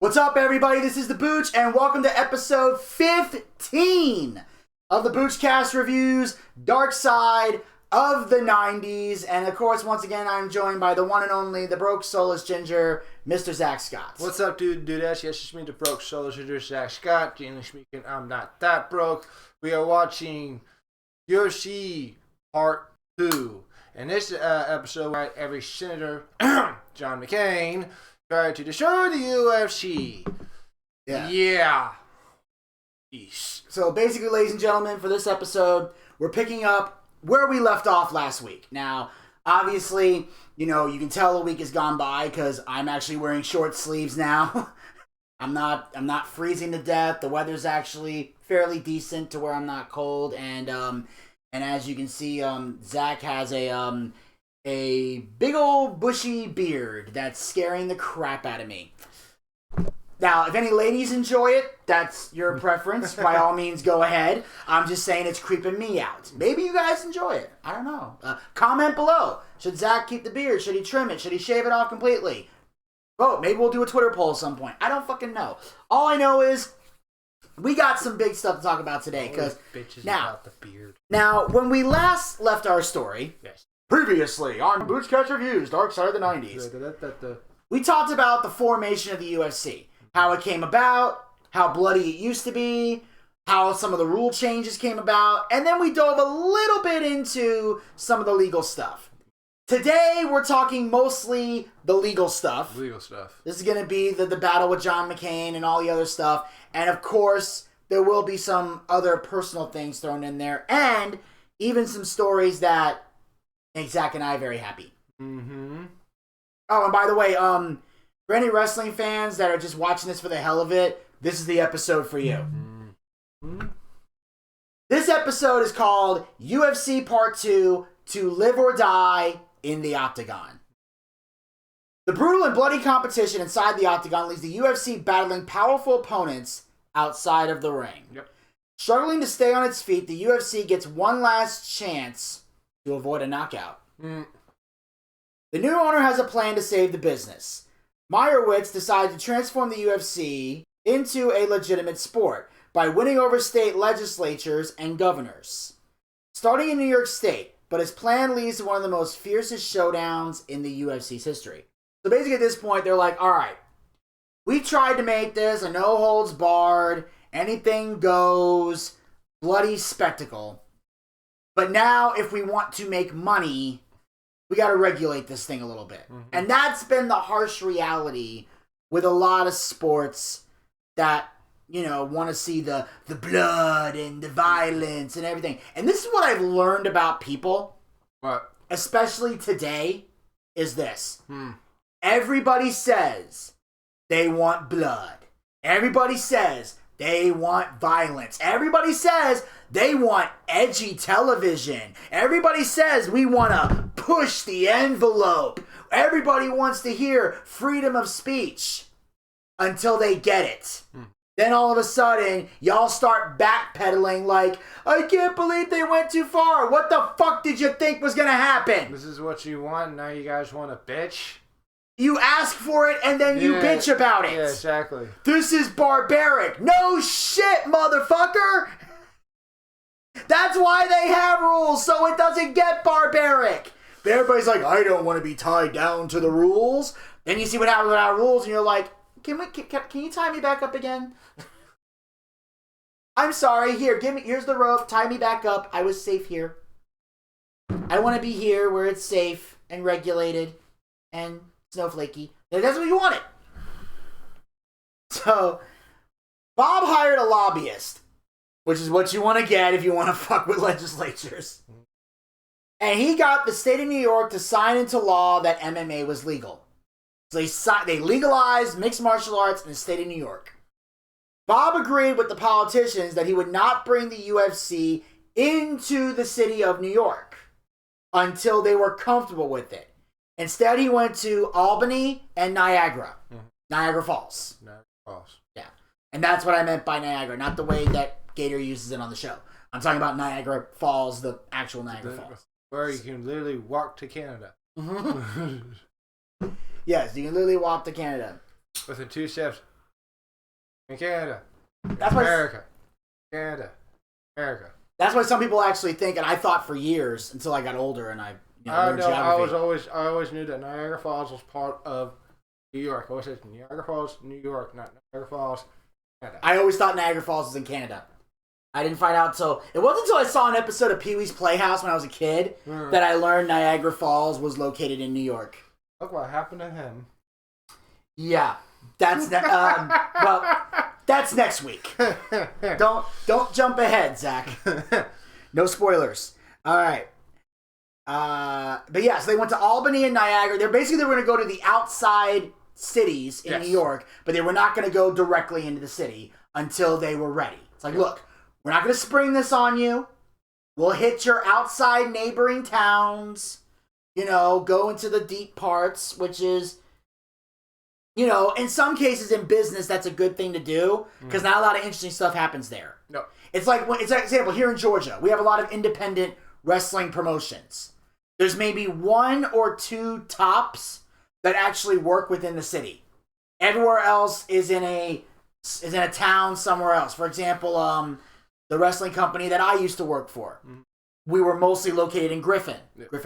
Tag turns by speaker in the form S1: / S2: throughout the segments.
S1: What's up, everybody? This is the Booch, and welcome to episode 15 of the Boochcast reviews, Darkside of the 90s. And of course, once again, I'm joined by the one and only, the broke soulless ginger, Mr. Zack Scott.
S2: What's up, dude? Yes, it's me, the broke soulless ginger, Zack Scott. Generally speaking, I'm not that broke. We are watching UFC Part 2. In this episode, every senator, John McCain, tried to destroy the UFC. Yeah. Eesh.
S1: So basically, ladies and gentlemen, for this episode, we're picking up where we left off last week. Now, obviously, you can tell a week has gone by because I'm actually wearing short sleeves now. I'm not freezing to death. The weather's actually fairly decent to where I'm not cold, and as you can see, Zach has a big old bushy beard that's scaring the crap out of me. Now, if any ladies enjoy it, that's your preference. By all means, go ahead. I'm just saying it's creeping me out. Maybe you guys enjoy it. I don't know. Comment below. Should Zach keep the beard? Should he trim it? Should he shave it off completely? Vote. Maybe we'll do a Twitter poll at some point. I don't fucking know. All I know is we got some big stuff to talk about today. Because
S2: about the beard.
S1: Now, when we last left our story,
S2: yes.
S1: Previously on Boochcast Reviews, Darkside of the 90s, we talked about the formation of the UFC. How it came about, how bloody it used to be, how some of the rule changes came about, and then we dove a little bit into some of the legal stuff. Today, we're talking mostly the legal stuff. This is going to be the battle with John McCain and all the other stuff. And of course, there will be some other personal things thrown in there, and even some stories that make Zach and I very happy.
S2: Mm-hmm.
S1: Oh, and by the way, for any wrestling fans that are just watching this for the hell of it, this is the episode for you.
S2: Mm-hmm.
S1: This episode is called UFC Part 2, To Live or Die in the Octagon. The brutal and bloody competition inside the Octagon leaves the UFC battling powerful opponents outside of the ring.
S2: Yep.
S1: Struggling to stay on its feet, the UFC gets one last chance to avoid a knockout. The new owner has a plan to save the business. Meyerowitz decided to transform the UFC into a legitimate sport by winning over state legislatures and governors. Starting in New York State, but his plan leads to one of the most fiercest showdowns in the UFC's history. So basically at this point, they're like, alright, we tried to make this a no-holds-barred, anything goes, bloody spectacle. But now, if we want to make money, we got to regulate this thing a little bit. Mm-hmm. And that's been the harsh reality with a lot of sports that, want to see the blood and the violence and everything. And this is what I've learned about people, especially today, is this. Everybody says they want blood. Everybody says they want violence. Everybody says they want edgy television. Everybody says we want to push the envelope. Everybody wants to hear freedom of speech until they get it. Then all of a sudden, y'all start backpedaling like, I can't believe they went too far. What the fuck did you think was going to happen?
S2: This is what you want, now you guys want to bitch?
S1: You ask for it and then you bitch about it.
S2: Yeah, exactly.
S1: This is barbaric. No shit, motherfucker! That's why they have rules, so it doesn't get barbaric. But everybody's like, I don't want to be tied down to the rules. Then you see what happens without rules, and you're like, can you tie me back up again? I'm sorry. Here's the rope. Tie me back up. I was safe here. I want to be here where it's safe and regulated and snowflakey. That's what you wanted. So, Bob hired a lobbyist, which is what you want to get if you want to fuck with legislatures. And he got the state of New York to sign into law that MMA was legal. So they legalized mixed martial arts in the state of New York. Bob agreed with the politicians that he would not bring the UFC into the city of New York until they were comfortable with it. Instead, he went to Albany and Niagara. Niagara Falls. Yeah. And that's what I meant by Niagara, not the way that Gator uses it on the show. I'm talking about Niagara Falls, the actual Niagara Falls.
S2: Where you can literally walk to Canada.
S1: Yes, you can literally walk to Canada.
S2: Within 2 steps, In Canada.
S1: That's
S2: America. Canada. America.
S1: That's why some people actually think, and I thought for years until I got older and I learned geography.
S2: I always knew that Niagara Falls was part of New York. I always said Niagara Falls, New York, not Niagara Falls, Canada.
S1: I always thought Niagara Falls was in Canada. I didn't find out it wasn't until I saw an episode of Pee-wee's Playhouse when I was a kid that I learned Niagara Falls was located in New York.
S2: Look what happened to him.
S1: Yeah, that's that's next week. Don't jump ahead, Zach. No spoilers. All right. But yeah, so they went to Albany and Niagara. They were going to go to the outside cities in New York, but they were not going to go directly into the city until they were ready. It's like, look, we're not going to spring this on you. We'll hit your outside neighboring towns, go into the deep parts, which is, in some cases in business, that's a good thing to do because not a lot of interesting stuff happens there.
S2: No.
S1: It's like, it's an example, here in Georgia, we have a lot of independent wrestling promotions. There's maybe 1 or 2 tops that actually work within the city. Everywhere else is in a town somewhere else. For example, the wrestling company that I used to work for, we were mostly located in Griffin,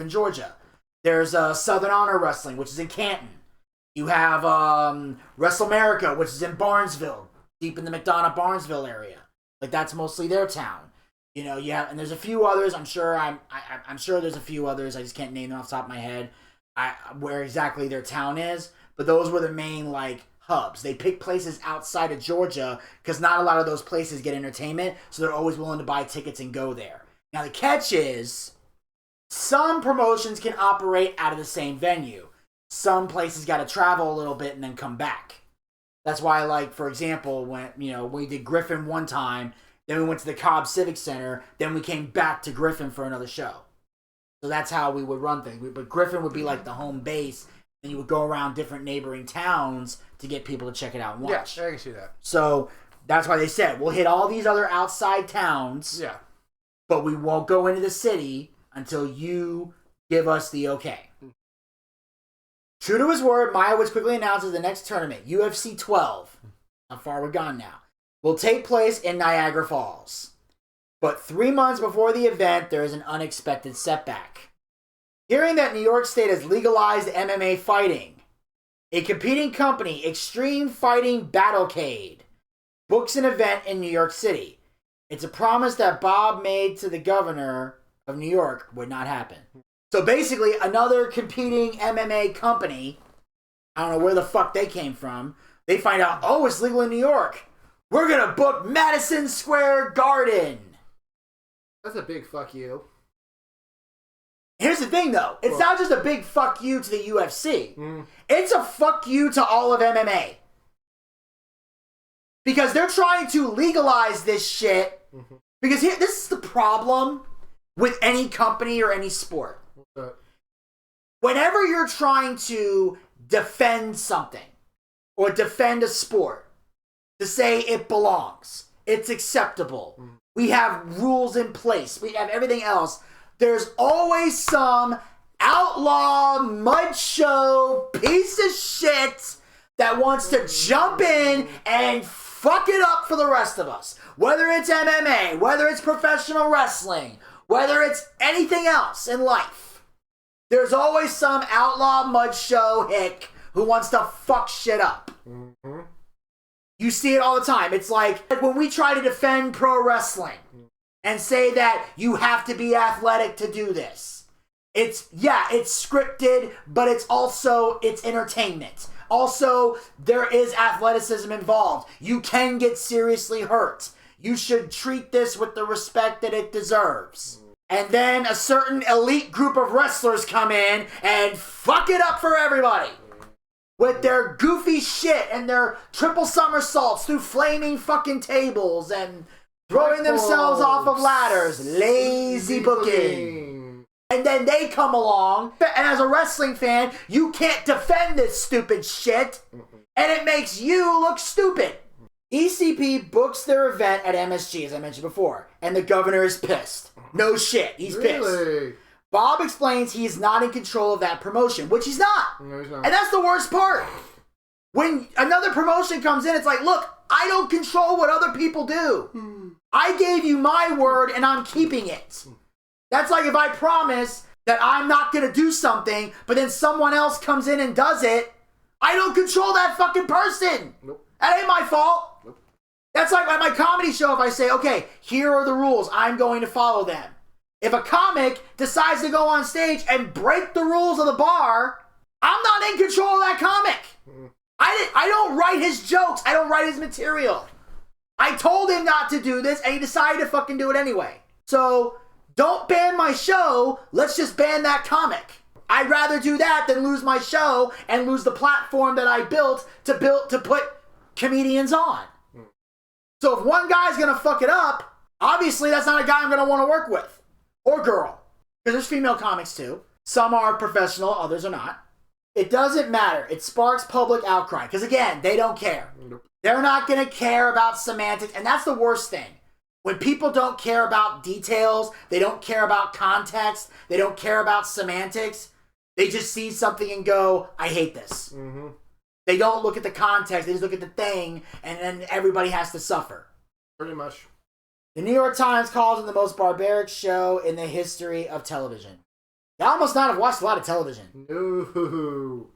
S1: Georgia. There's Southern Honor Wrestling, which is in Canton. You have WrestleMerica, which is in Barnesville, deep in the McDonough-Barnesville area. Like, that's mostly their town. And there's a few others. I'm sure there's a few others. I just can't name them off the top of my head where exactly their town is. But those were the main, hubs. They pick places outside of Georgia because not a lot of those places get entertainment, so they're always willing to buy tickets and go there. Now, the catch is some promotions can operate out of the same venue. Some places got to travel a little bit and then come back. That's why, for example, when we did Griffin one time, then we went to the Cobb Civic Center, then we came back to Griffin for another show. So that's how we would run things. But Griffin would be the home base, and you would go around different neighboring towns to get people to check it out and watch.
S2: Yeah, I can see that.
S1: So that's why they said, we'll hit all these other outside towns, but we won't go into the city until you give us the okay. True to his word, Meyerowitz quickly announces the next tournament, UFC 12, how far we're gone now, will take place in Niagara Falls. But 3 months before the event, there is an unexpected setback. Hearing that New York State has legalized MMA fighting, a competing company, Extreme Fighting Battlecade, books an event in New York City. It's a promise that Bob made to the governor of New York would not happen. So basically, another competing MMA company, I don't know where the fuck they came from, they find out, it's legal in New York. We're going to book Madison Square Garden.
S2: That's a big fuck you.
S1: Here's the thing, though. It's not just a big fuck you to the UFC. It's a fuck you to all of MMA. Because they're trying to legalize this shit. Because this is the problem with any company or any sport. Whenever you're trying to defend something or defend a sport, to say it belongs, it's acceptable, we have rules in place, we have everything else, there's always some outlaw, mud show, piece of shit that wants to jump in and fuck it up for the rest of us. Whether it's MMA, whether it's professional wrestling, whether it's anything else in life, there's always some outlaw mud show hick who wants to fuck shit up. You see it all the time. It's like when we try to defend pro wrestling and say that you have to be athletic to do this. It's scripted, but it's entertainment. Also, there is athleticism involved. You can get seriously hurt. You should treat this with the respect that it deserves. And then a certain elite group of wrestlers come in and fuck it up for everybody. With their goofy shit and their triple somersaults through flaming fucking tables and throwing themselves off of ladders. Lazy booking. And then they come along, and as a wrestling fan, you can't defend this stupid shit, and it makes you look stupid. ECP books their event at MSG, as I mentioned before, and the governor is pissed. No shit, he's pissed. Bob explains he's not in control of that promotion, which he's not.
S2: No, he's not.
S1: And that's the worst part. When another promotion comes in, it's like, look, I don't control what other people do. I gave you my word and I'm keeping it. That's like if I promise that I'm not going to do something, but then someone else comes in and does it, I don't control that fucking person.
S2: Nope.
S1: That ain't my fault.
S2: Nope.
S1: That's like at my comedy show, if I say, okay, here are the rules, I'm going to follow them. If a comic decides to go on stage and break the rules of the bar, I'm not in control of that comic. I don't write his jokes. I don't write his material. I told him not to do this, and he decided to fucking do it anyway. So, don't ban my show. Let's just ban that comic. I'd rather do that than lose my show and lose the platform that I built to put comedians on. So if one guy's gonna fuck it up, obviously that's not a guy I'm gonna want to work with. Or girl. Because there's female comics too. Some are professional, others are not. It doesn't matter. It sparks public outcry. Because again, they don't care. They're not gonna care about semantics. And that's the worst thing. When people don't care about details, they don't care about context, they don't care about semantics, they just see something and go, I hate this. Mm-hmm. They don't look at the context, they just look at the thing, and then everybody has to suffer.
S2: Pretty much.
S1: The New York Times calls it the most barbaric show in the history of television. Y'all must not have watched a lot of television.
S2: No.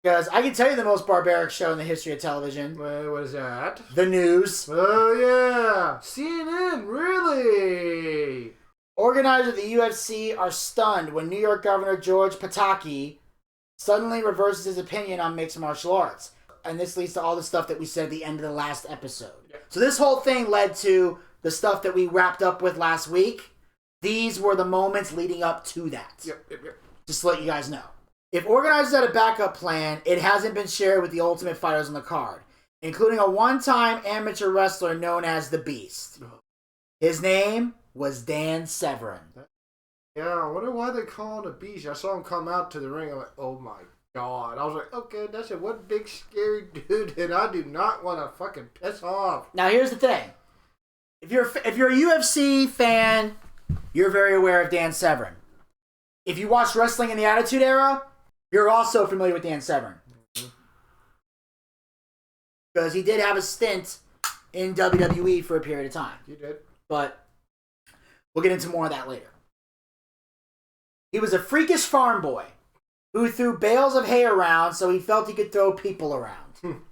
S1: Because I can tell you the most barbaric show in the history of television.
S2: What is that?
S1: The news.
S2: Oh, yeah. CNN, really?
S1: Organizers of the UFC are stunned when New York Governor George Pataki suddenly reverses his opinion on mixed martial arts. And this leads to all the stuff that we said at the end of the last episode. Yep. So this whole thing led to the stuff that we wrapped up with last week. These were the moments leading up to that.
S2: Yep.
S1: Just to let you guys know. If organizers had a backup plan, it hasn't been shared with the Ultimate Fighters on the card, including a one-time amateur wrestler known as The Beast. His name was Dan Severn.
S2: Yeah, I wonder why they call him a beast. I saw him come out to the ring. I'm like, oh my god. I was like, okay, that's it. One big scary dude, and I do not want to fucking piss off.
S1: Now, here's the thing. If you're a UFC fan, you're very aware of Dan Severn. If you watch wrestling in the Attitude Era, you're also familiar with Dan Severn. Because he did have a stint in WWE for a period of time.
S2: He did.
S1: But we'll get into more of that later. He was a freakish farm boy who threw bales of hay around so he felt he could throw people around.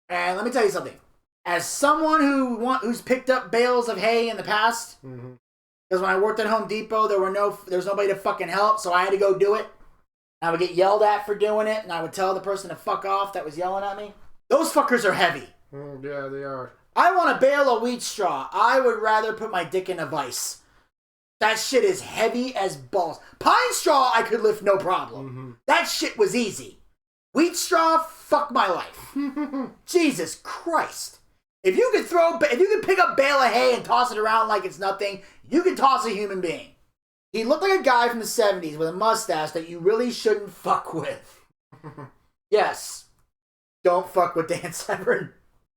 S1: And let me tell you something. As someone who's picked up bales of hay in the past, because when I worked at Home Depot, there was nobody to fucking help, so I had to go do it. I would get yelled at for doing it, and I would tell the person to fuck off that was yelling at me. Those fuckers are heavy.
S2: Yeah, they are.
S1: I want a bale of wheat straw. I would rather put my dick in a vice. That shit is heavy as balls. Pine straw, I could lift no problem. That shit was easy. Wheat straw, fuck my life. Jesus Christ. If you could pick up a bale of hay and toss it around like it's nothing, you can toss a human being. He looked like a guy from the 70s with a mustache that you really shouldn't fuck with. Yes. Don't fuck with Dan Severn.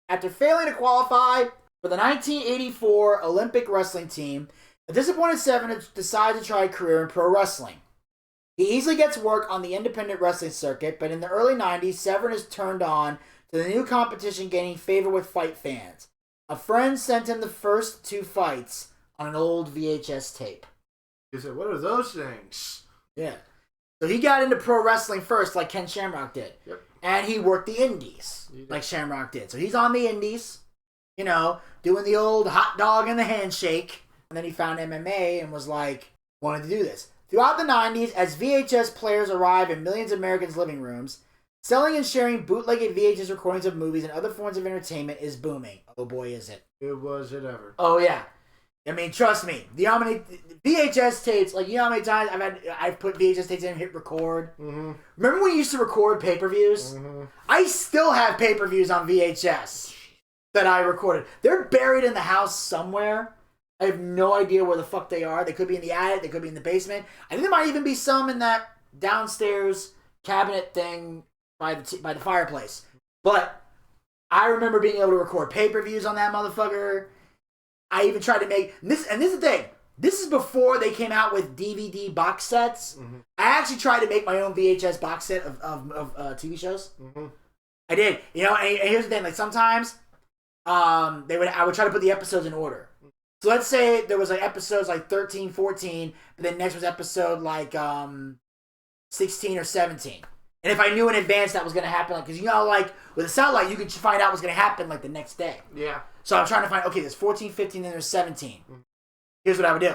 S1: After failing to qualify for the 1984 Olympic wrestling team, a disappointed Severn decides to try a career in pro wrestling. He easily gets work on the independent wrestling circuit, but in the early 90s, Severn is turned on to the new competition, gaining favor with fight fans. A friend sent him the first 2 fights on an old VHS tape.
S2: He said, what are those things?
S1: Yeah. So he got into pro wrestling first, like Ken Shamrock did.
S2: Yep.
S1: And he worked the indies, like Shamrock did. So he's on the indies, doing the old hot dog and the handshake. And then he found MMA and was like, wanted to do this. Throughout the 90s, as VHS players arrive in millions of Americans' living rooms, selling and sharing bootlegged VHS recordings of movies and other forms of entertainment is booming. Oh boy, is it.
S2: Was it ever.
S1: Oh yeah. I mean, trust me. How many VHS tapes? Like, how many times I've put VHS tapes in and hit record. Remember when we used to record pay-per-views? I still have pay-per-views on VHS that I recorded. They're buried in the house somewhere. I have no idea where the fuck they are. They could be in the attic. They could be in the basement. I think there might even be some in that downstairs cabinet thing by the fireplace. But I remember being able to record pay-per-views on that motherfucker. I even tried to make this, and this is the thing. This is before they came out with DVD box sets. I actually tried to make my own VHS box set of TV shows. I did. And here's the thing. Like, sometimes I would try to put the episodes in order. So let's say there was like episodes like 13, 14, but then next was episode like 16 or 17. And if I knew in advance that was going to happen, like, because like with a satellite, you could find out what's going to happen like the next day.
S2: Yeah.
S1: So I'm trying to find, okay, there's 14, 15, then there's 17. Here's what I would do.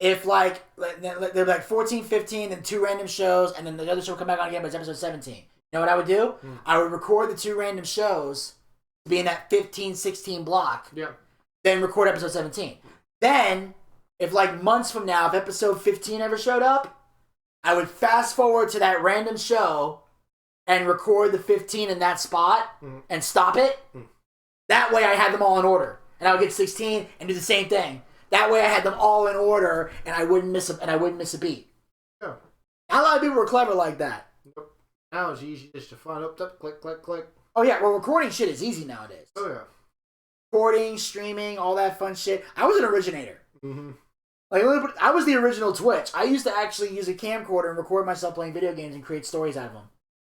S1: If like, there'd be like 14, 15, then 2 random shows, and then the other show would come back on again, but it's episode 17. You know what I would do? I would record the 2 random shows to be in that 15, 16 block.
S2: Yeah.
S1: Then record episode 17. Then, if like months from now, if episode 15 ever showed up, I would fast forward to that random show and record the 15 in that spot and stop it. That way I had them all in order. And I would get 16 and do the same thing. That way I had them all in order and I wouldn't miss a beat.
S2: Yeah.
S1: A lot of people were clever like that.
S2: Now it's easy just to find up, click, click, click.
S1: Oh yeah, well recording shit is easy nowadays.
S2: Oh yeah.
S1: Recording, streaming, all that fun shit. I was an originator.
S2: Mm-hmm.
S1: Like, I was the original Twitch. I used to actually use a camcorder and record myself playing video games and create stories out of them.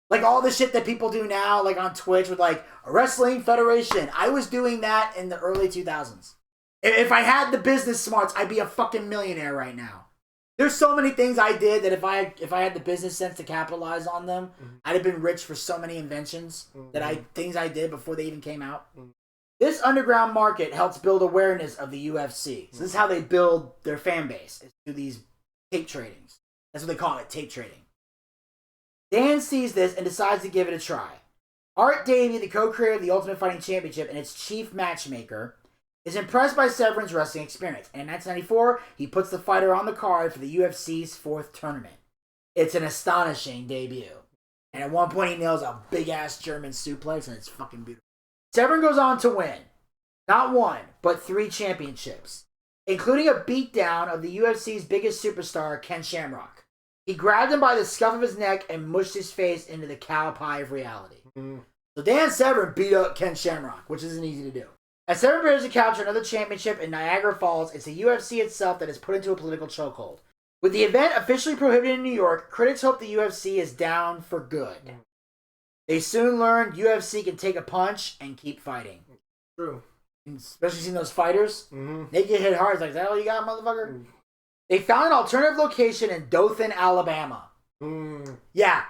S1: Like all the shit that people do now, like on Twitch with like a wrestling federation. I was doing that in the early 2000s. If I had the business smarts, I'd be a fucking millionaire right now. There's so many things I did that if I had the business sense to capitalize on them, I'd have been rich for so many inventions things I did before they even came out. This underground market helps build awareness of the UFC. So this is how they build their fan base, is through these tape tradings. That's what they call it, tape trading. Dan sees this and decides to give it a try. Art Davey, the co-creator of the Ultimate Fighting Championship and its chief matchmaker, is impressed by Severin's wrestling experience. And in 1994, he puts the fighter on the card for the UFC's 4th tournament. It's an astonishing debut. And at one point, he nails a big-ass German suplex, and it's fucking beautiful. Severin goes on to win, not 1, but 3 championships, including a beatdown of the UFC's biggest superstar, Ken Shamrock. He grabbed him by the scuff of his neck and mushed his face into the cow pie of reality. So Dan Severin beat up Ken Shamrock, which isn't easy to do. As Severin prepares to capture another championship in Niagara Falls, it's the UFC itself that is put into a political chokehold. With the event officially prohibited in New York, critics hope the UFC is down for good. They soon learned UFC can take a punch and keep fighting.
S2: True.
S1: Especially seeing those fighters. They get hit hard. It's like, is that all you got, motherfucker? They found an alternative location in Dothan, Alabama. Yeah.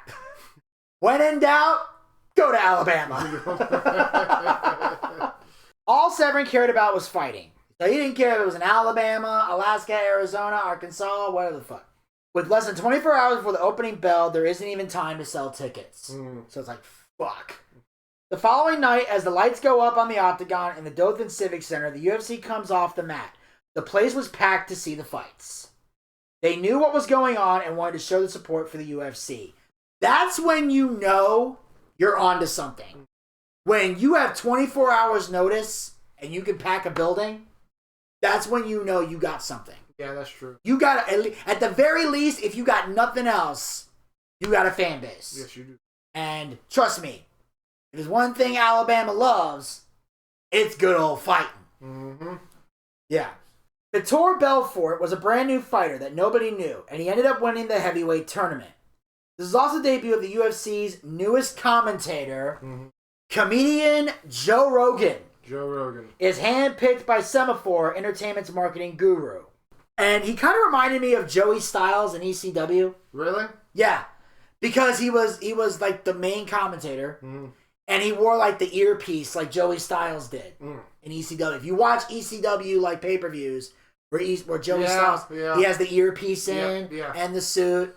S1: When in doubt, go to Alabama. All Severin cared about was fighting. So he didn't care if it was in Alabama, Alaska, Arizona, Arkansas, whatever the fuck. With less than 24 hours before the opening bell, there isn't even time to sell tickets. So it's like, fuck. The following night, as the lights go up on the Octagon in the Dothan Civic Center, the UFC comes off the mat. The place was packed to see the fights. They knew what was going on and wanted to show the support for the UFC. That's when you know you're onto something. When you have 24 hours notice and you can pack a building, that's when you know you got something.
S2: Yeah, that's true.
S1: You got, at the very least, if you got nothing else, you got a fan base.
S2: Yes, you do.
S1: And trust me, if there's one thing Alabama loves, it's good old fighting. Yeah. Vitor Belfort was a brand new fighter that nobody knew, and he ended up winning the heavyweight tournament. This is also the debut of the UFC's newest commentator, comedian Joe Rogan.
S2: Joe Rogan
S1: is handpicked by Semaphore, Entertainment's marketing guru. And he kind of reminded me of Joey Styles in ECW.
S2: Really?
S1: Yeah. Because he was like the main commentator. And he wore like the earpiece like Joey Styles did in ECW. If you watch ECW like pay-per-views where Joey Styles, he has the earpiece in and the suit.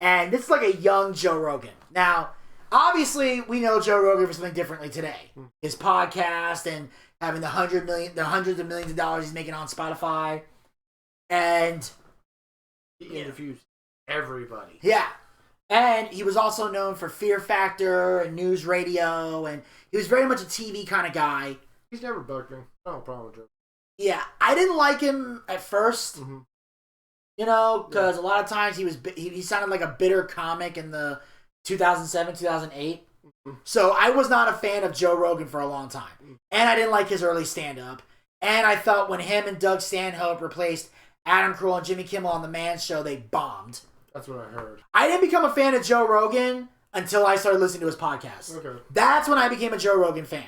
S1: And this is like a young Joe Rogan. Now, obviously, we know Joe Rogan for something differently today. His podcast and having the hundreds of millions of dollars he's making on Spotify. And
S2: he interviews everybody.
S1: Yeah. And he was also known for Fear Factor and news radio, and he was very much a TV kind of guy.
S2: He's never bugged me. I don't have a problem with Joe.
S1: Yeah, I didn't like him at first, you know, because a lot of times he sounded like a bitter comic in the 2007, 2008. So I was not a fan of Joe Rogan for a long time. And I didn't like his early stand-up. And I felt when him and Doug Stanhope replaced Adam Carolla and Jimmy Kimmel on The Man Show, they bombed.
S2: That's what I heard.
S1: I didn't become a fan of Joe Rogan until I started listening to his podcast.
S2: Okay.
S1: That's when I became a Joe Rogan fan.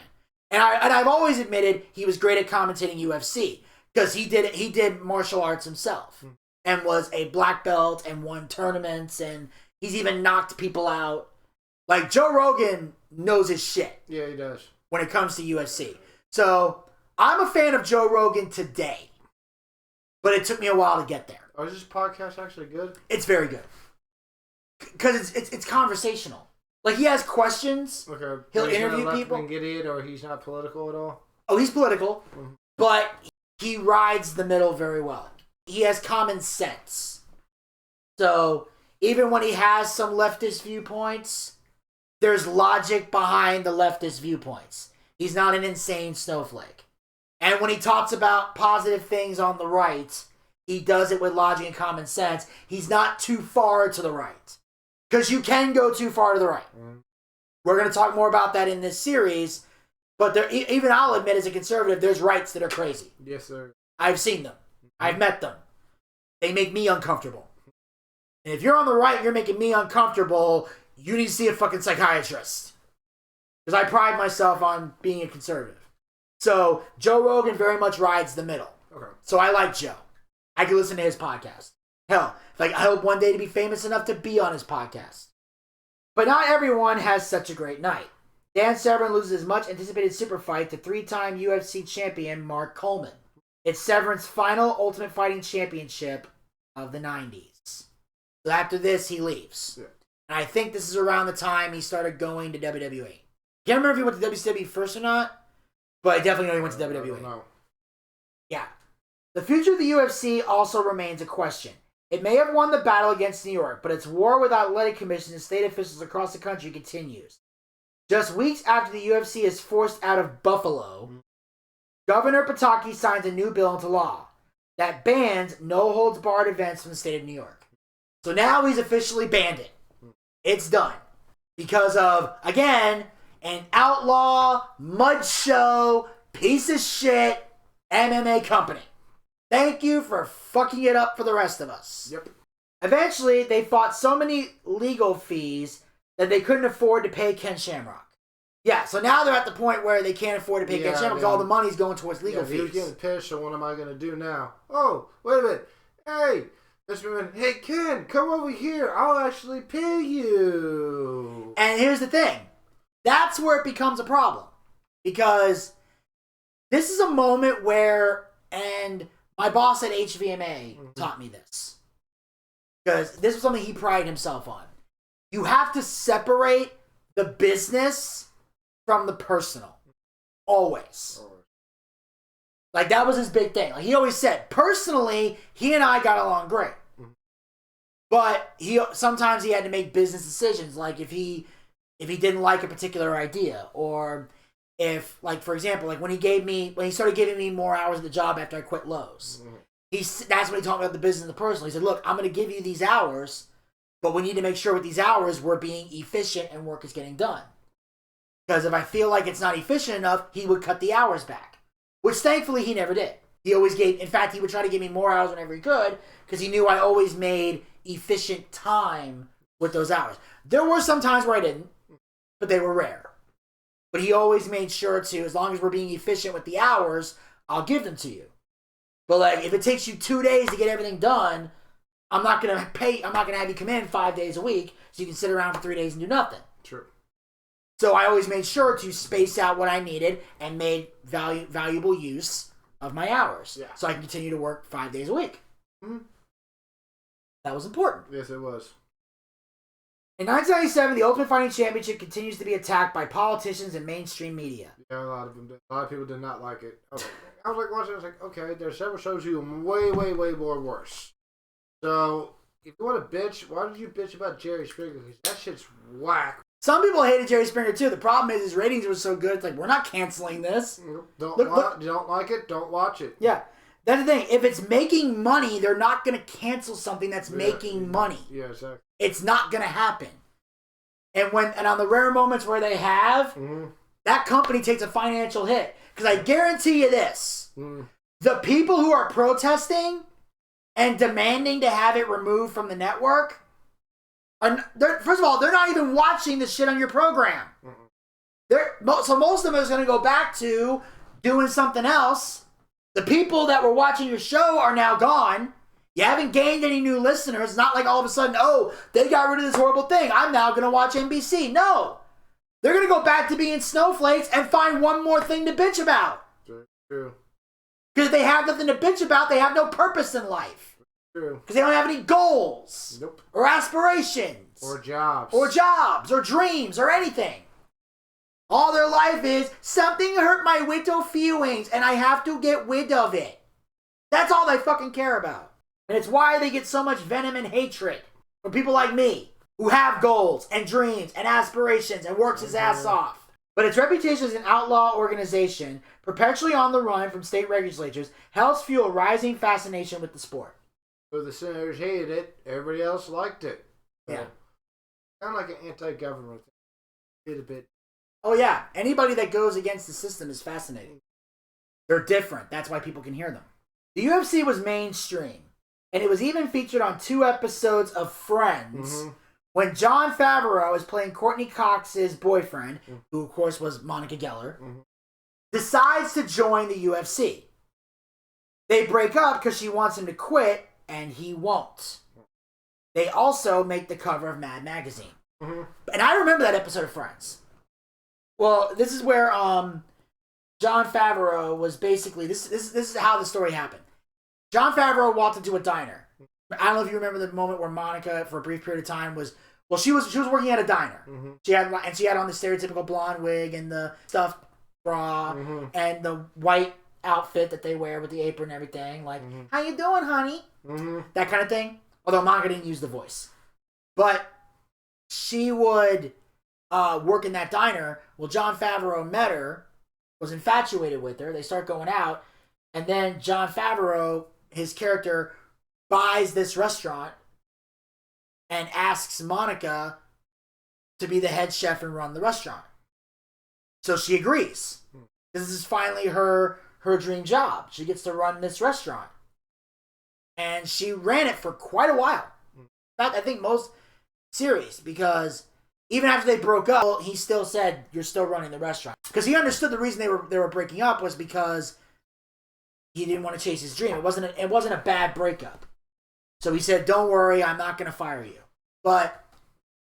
S1: And I've always admitted he was great at commentating UFC because he did martial arts himself and was a black belt and won tournaments, and he's even knocked people out. Like, Joe Rogan knows his shit.
S2: Yeah, he does.
S1: When it comes to UFC. So, I'm a fan of Joe Rogan today. But it took me a while to get there.
S2: Oh, is this podcast actually good?
S1: It's very good. Because it's conversational. Like, he has questions.
S2: Okay.
S1: He'll
S2: he's
S1: interview
S2: not
S1: people.
S2: An idiot, or he's not political at all?
S1: Oh, he's political. Mm-hmm. But he rides the middle very well. He has common sense. So, even when he has some leftist viewpoints, there's logic behind the leftist viewpoints. He's not an insane snowflake. And when he talks about positive things on the right, he does it with logic and common sense. He's not too far to the right. Because you can go too far to the right. We're going to talk more about that in this series. But there, even I'll admit, as a conservative, there's rights that are crazy.
S2: Yes, sir.
S1: I've seen them. I've met them. They make me uncomfortable. And if you're on the right and you're making me uncomfortable, you need to see a fucking psychiatrist. Because I pride myself on being a conservative. So, Joe Rogan very much rides the middle.
S2: Okay.
S1: So I like Joe. I can listen to his podcast. Hell, like, I hope one day to be famous enough to be on his podcast. But not everyone has such a great night. Dan Severn loses his much anticipated super fight to 3-time UFC champion Mark Coleman. It's Severn's final Ultimate Fighting Championship of the 90s. So after this, he leaves. Yeah. And I think this is around the time he started going to WWE. Can't remember if he went to WCW first or not, but I definitely know he went to WWE.
S2: No.
S1: Yeah. The future of the UFC also remains a question. It may have won the battle against New York, but its war with athletic commissions and state officials across the country continues. Just weeks after the UFC is forced out of Buffalo, Governor Pataki signs a new bill into law that bans no-holds-barred events from the state of New York. So now he's officially banned it. It's done. Because of, again, an outlaw, mud show, piece of shit MMA company. Thank you for fucking it up for the rest of us.
S2: Yep.
S1: Eventually, they fought so many legal fees that they couldn't afford to pay Ken Shamrock. Yeah, so now they're at the point where they can't afford to pay Ken Shamrock because all the money's going towards legal fees.
S2: He was getting pissed, so what am I going to do now? Oh, wait a minute. Hey, hey, Ken, come over here. I'll actually pay you.
S1: And here's the thing. That's where it becomes a problem. Because this is a moment where, and my boss at HVMA taught me this. Because this was something he prided himself on. You have to separate the business from the personal. Always. Like, that was his big thing. Like, he always said, personally, he and I got along great. But sometimes he had to make business decisions. Like, if he didn't like a particular idea, or if, like, for example, like when he started giving me more hours at the job after I quit Lowe's, that's when he talked about the business and the personal. He said, look, I'm going to give you these hours, but we need to make sure with these hours we're being efficient and work is getting done. Because if I feel like it's not efficient enough, he would cut the hours back. Which thankfully he never did. He always in fact, he would try to give me more hours whenever he could, because he knew I always made efficient time with those hours. There were some times where I didn't, but they were rare. But he always made sure to, as long as we're being efficient with the hours, I'll give them to you. But like, if it takes you 2 days to get everything done, I'm not gonna have you come in 5 days a week so you can sit around for 3 days and do nothing.
S2: True.
S1: So I always made sure to space out what I needed and made valuable use of my hours. Yeah. So I can continue to work 5 days a week. Mm-hmm. That was important.
S2: Yes, it was.
S1: In 1997, the Ultimate Fighting Championship continues to be attacked by politicians and mainstream media.
S2: Yeah, a lot of people did not like it. I was like watching. I was like, okay, there's several shows you way more worse. So if you want to bitch, why did you bitch about Jerry Springer? Because that shit's whack.
S1: Some people hated Jerry Springer too. The problem is his ratings were so good. It's like, we're not canceling this.
S2: You don't like it? Don't watch it.
S1: Yeah. That's the thing. If it's making money, they're not going to cancel something that's making money.
S2: Yeah, exactly.
S1: It's not going to happen. And on the rare moments where they have, that company takes a financial hit. Because I guarantee you this. The people who are protesting and demanding to have it removed from the network, First of all, they're not even watching the shit on your program. So most of them is going to go back to doing something else. The people that were watching your show are now gone. You haven't gained any new listeners. It's not like all of a sudden, oh, they got rid of this horrible thing. I'm now going to watch NBC. No. They're going to go back to being snowflakes and find one more thing to bitch about.
S2: True.
S1: Because if they have nothing to bitch about, they have no purpose in life.
S2: True.
S1: Because they don't have any goals.
S2: Nope.
S1: Or aspirations.
S2: Or jobs.
S1: Or dreams. Or anything. All their life is, something hurt my little feelings and I have to get rid of it. That's all they fucking care about. And it's why they get so much venom and hatred from people like me, who have goals and dreams and aspirations and works his ass off. But its reputation as an outlaw organization, perpetually on the run from state legislatures, helps fuel rising fascination with the sport.
S2: So the senators hated it, everybody else liked it. So,
S1: yeah.
S2: Kind of like an anti-government thing. A bit.
S1: Oh yeah, anybody that goes against the system is fascinating. They're different, that's why people can hear them. The UFC was mainstream, and it was even featured on 2 episodes of Friends, when Jon Favreau is playing Courtney Cox's boyfriend, who of course was Monica Geller, decides to join the UFC. They break up because she wants him to quit, and he won't. They also make the cover of Mad Magazine. And I remember that episode of Friends. Well, this is where Jon Favreau was basically... This is how the story happened. Jon Favreau walked into a diner. I don't know if you remember the moment where Monica, for a brief period of time, was... Well, she was working at a diner. She had on the stereotypical blonde wig and the stuffed bra and the white outfit that they wear with the apron and everything. Like, how you doing, honey? That kind of thing. Although Monica didn't use the voice. But she would work in that diner. Well, Jon Favreau met her, was infatuated with her. They start going out. And then Jon Favreau, his character, buys this restaurant and asks Monica to be the head chef and run the restaurant. So she agrees. This is finally her dream job. She gets to run this restaurant. And she ran it for quite a while. In fact, I think most serious, because even after they broke up, he still said, "You're still running the restaurant." Because he understood the reason they were breaking up was because he didn't want to chase his dream. It wasn't a bad breakup. So he said, "Don't worry, I'm not going to fire you." But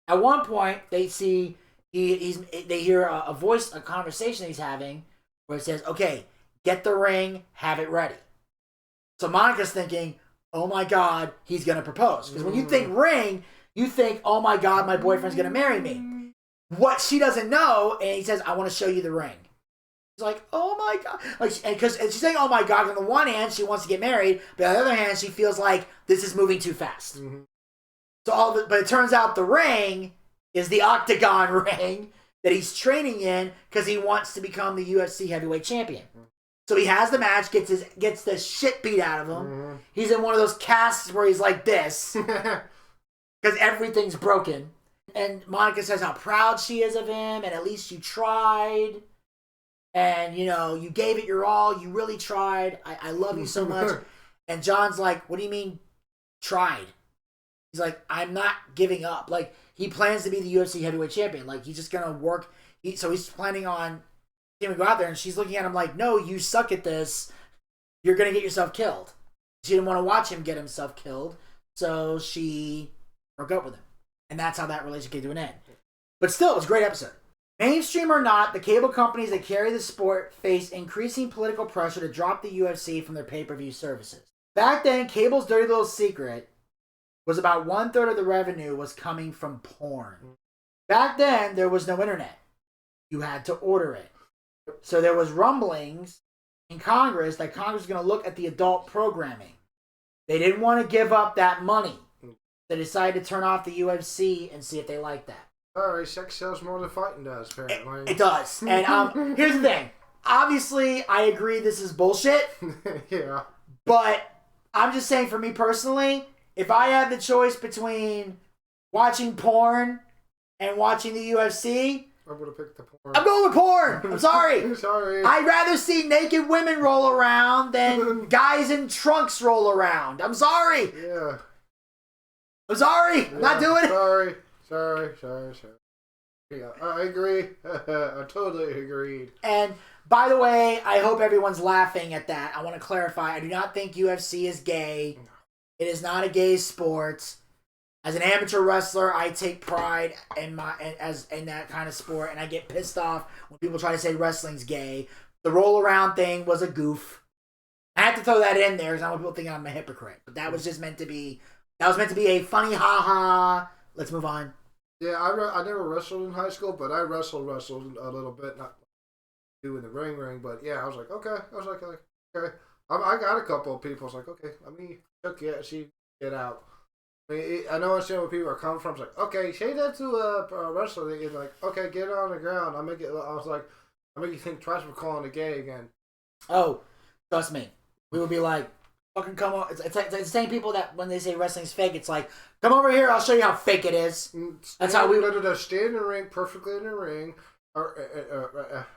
S1: at one point, they see they hear a voice, a conversation he's having, where it says, "Okay, get the ring, have it ready." So Monica's thinking, "Oh my God, he's going to propose." Because when you think ring, you think, "Oh my God, my boyfriend's going to marry me." What she doesn't know, and he says, "I want to show you the ring." She's like, "Oh my God." Because she's saying, "Oh my God." On the one hand, she wants to get married. But on the other hand, she feels like this is moving too fast. So but it turns out the ring is the Octagon ring that he's training in because he wants to become the UFC heavyweight champion. So he has the match, gets the shit beat out of him. He's in one of those casts where he's like this because everything's broken. And Monica says how proud she is of him, and at least you tried. And, you gave it your all. You really tried. I love you so much. And John's like, "What do you mean tried?" He's like, "I'm not giving up." Like, he plans to be the UFC heavyweight champion. Like, he's just going to work. So he's planning on him to go out there. And she's looking at him like, "No, you suck at this. You're going to get yourself killed." She didn't want to watch him get himself killed. So she broke up with him. And that's how that relationship came to an end. But still, it was a great episode. Mainstream or not, the cable companies that carry the sport face increasing political pressure to drop the UFC from their pay-per-view services. Back then, cable's dirty little secret was about 1/3 of the revenue was coming from porn. Back then, there was no internet. You had to order it. So there was rumblings in Congress that Congress was going to look at the adult programming. They didn't want to give up that money. They decided to turn off the UFC and see if they liked that.
S2: Alright, sex sells more than fighting does, apparently.
S1: It does. And here's the thing. Obviously, I agree this is bullshit.
S2: Yeah.
S1: But I'm just saying, for me personally, if I had the choice between watching porn and watching the UFC,
S2: I would have picked the porn.
S1: I'm going with porn. I'm sorry.
S2: Sorry.
S1: I'd rather see naked women roll around than guys in trunks roll around. I'm sorry.
S2: Yeah.
S1: I'm sorry. I'm not doing it.
S2: Sorry. Yeah, I agree. I totally agreed.
S1: And by the way, I hope everyone's laughing at that. I want to clarify. I do not think UFC is gay. It is not a gay sport. As an amateur wrestler, I take pride in that kind of sport, and I get pissed off when people try to say wrestling's gay. The roll around thing was a goof. I had to throw that in there because I don't want people thinking I'm a hypocrite. But that was just meant to be. That was meant to be a funny ha. Let's move on.
S2: Yeah, I never wrestled in high school, but I wrestled a little bit, not doing the ring. But yeah, I was like, okay. Okay. I got a couple of people. I was like, okay, let me check it, see, get out. I mean, I know where people are coming from. It's like, okay, say that to a wrestler. They're like, okay, get on the ground. I was like, I make you think twice for calling it gay again.
S1: Oh, trust me. We would be like, fucking come on. It's the same people that when they say wrestling's fake, it's like, come over here, I'll show you how fake it is. That's how we
S2: would stand in the ring, perfectly in the ring, or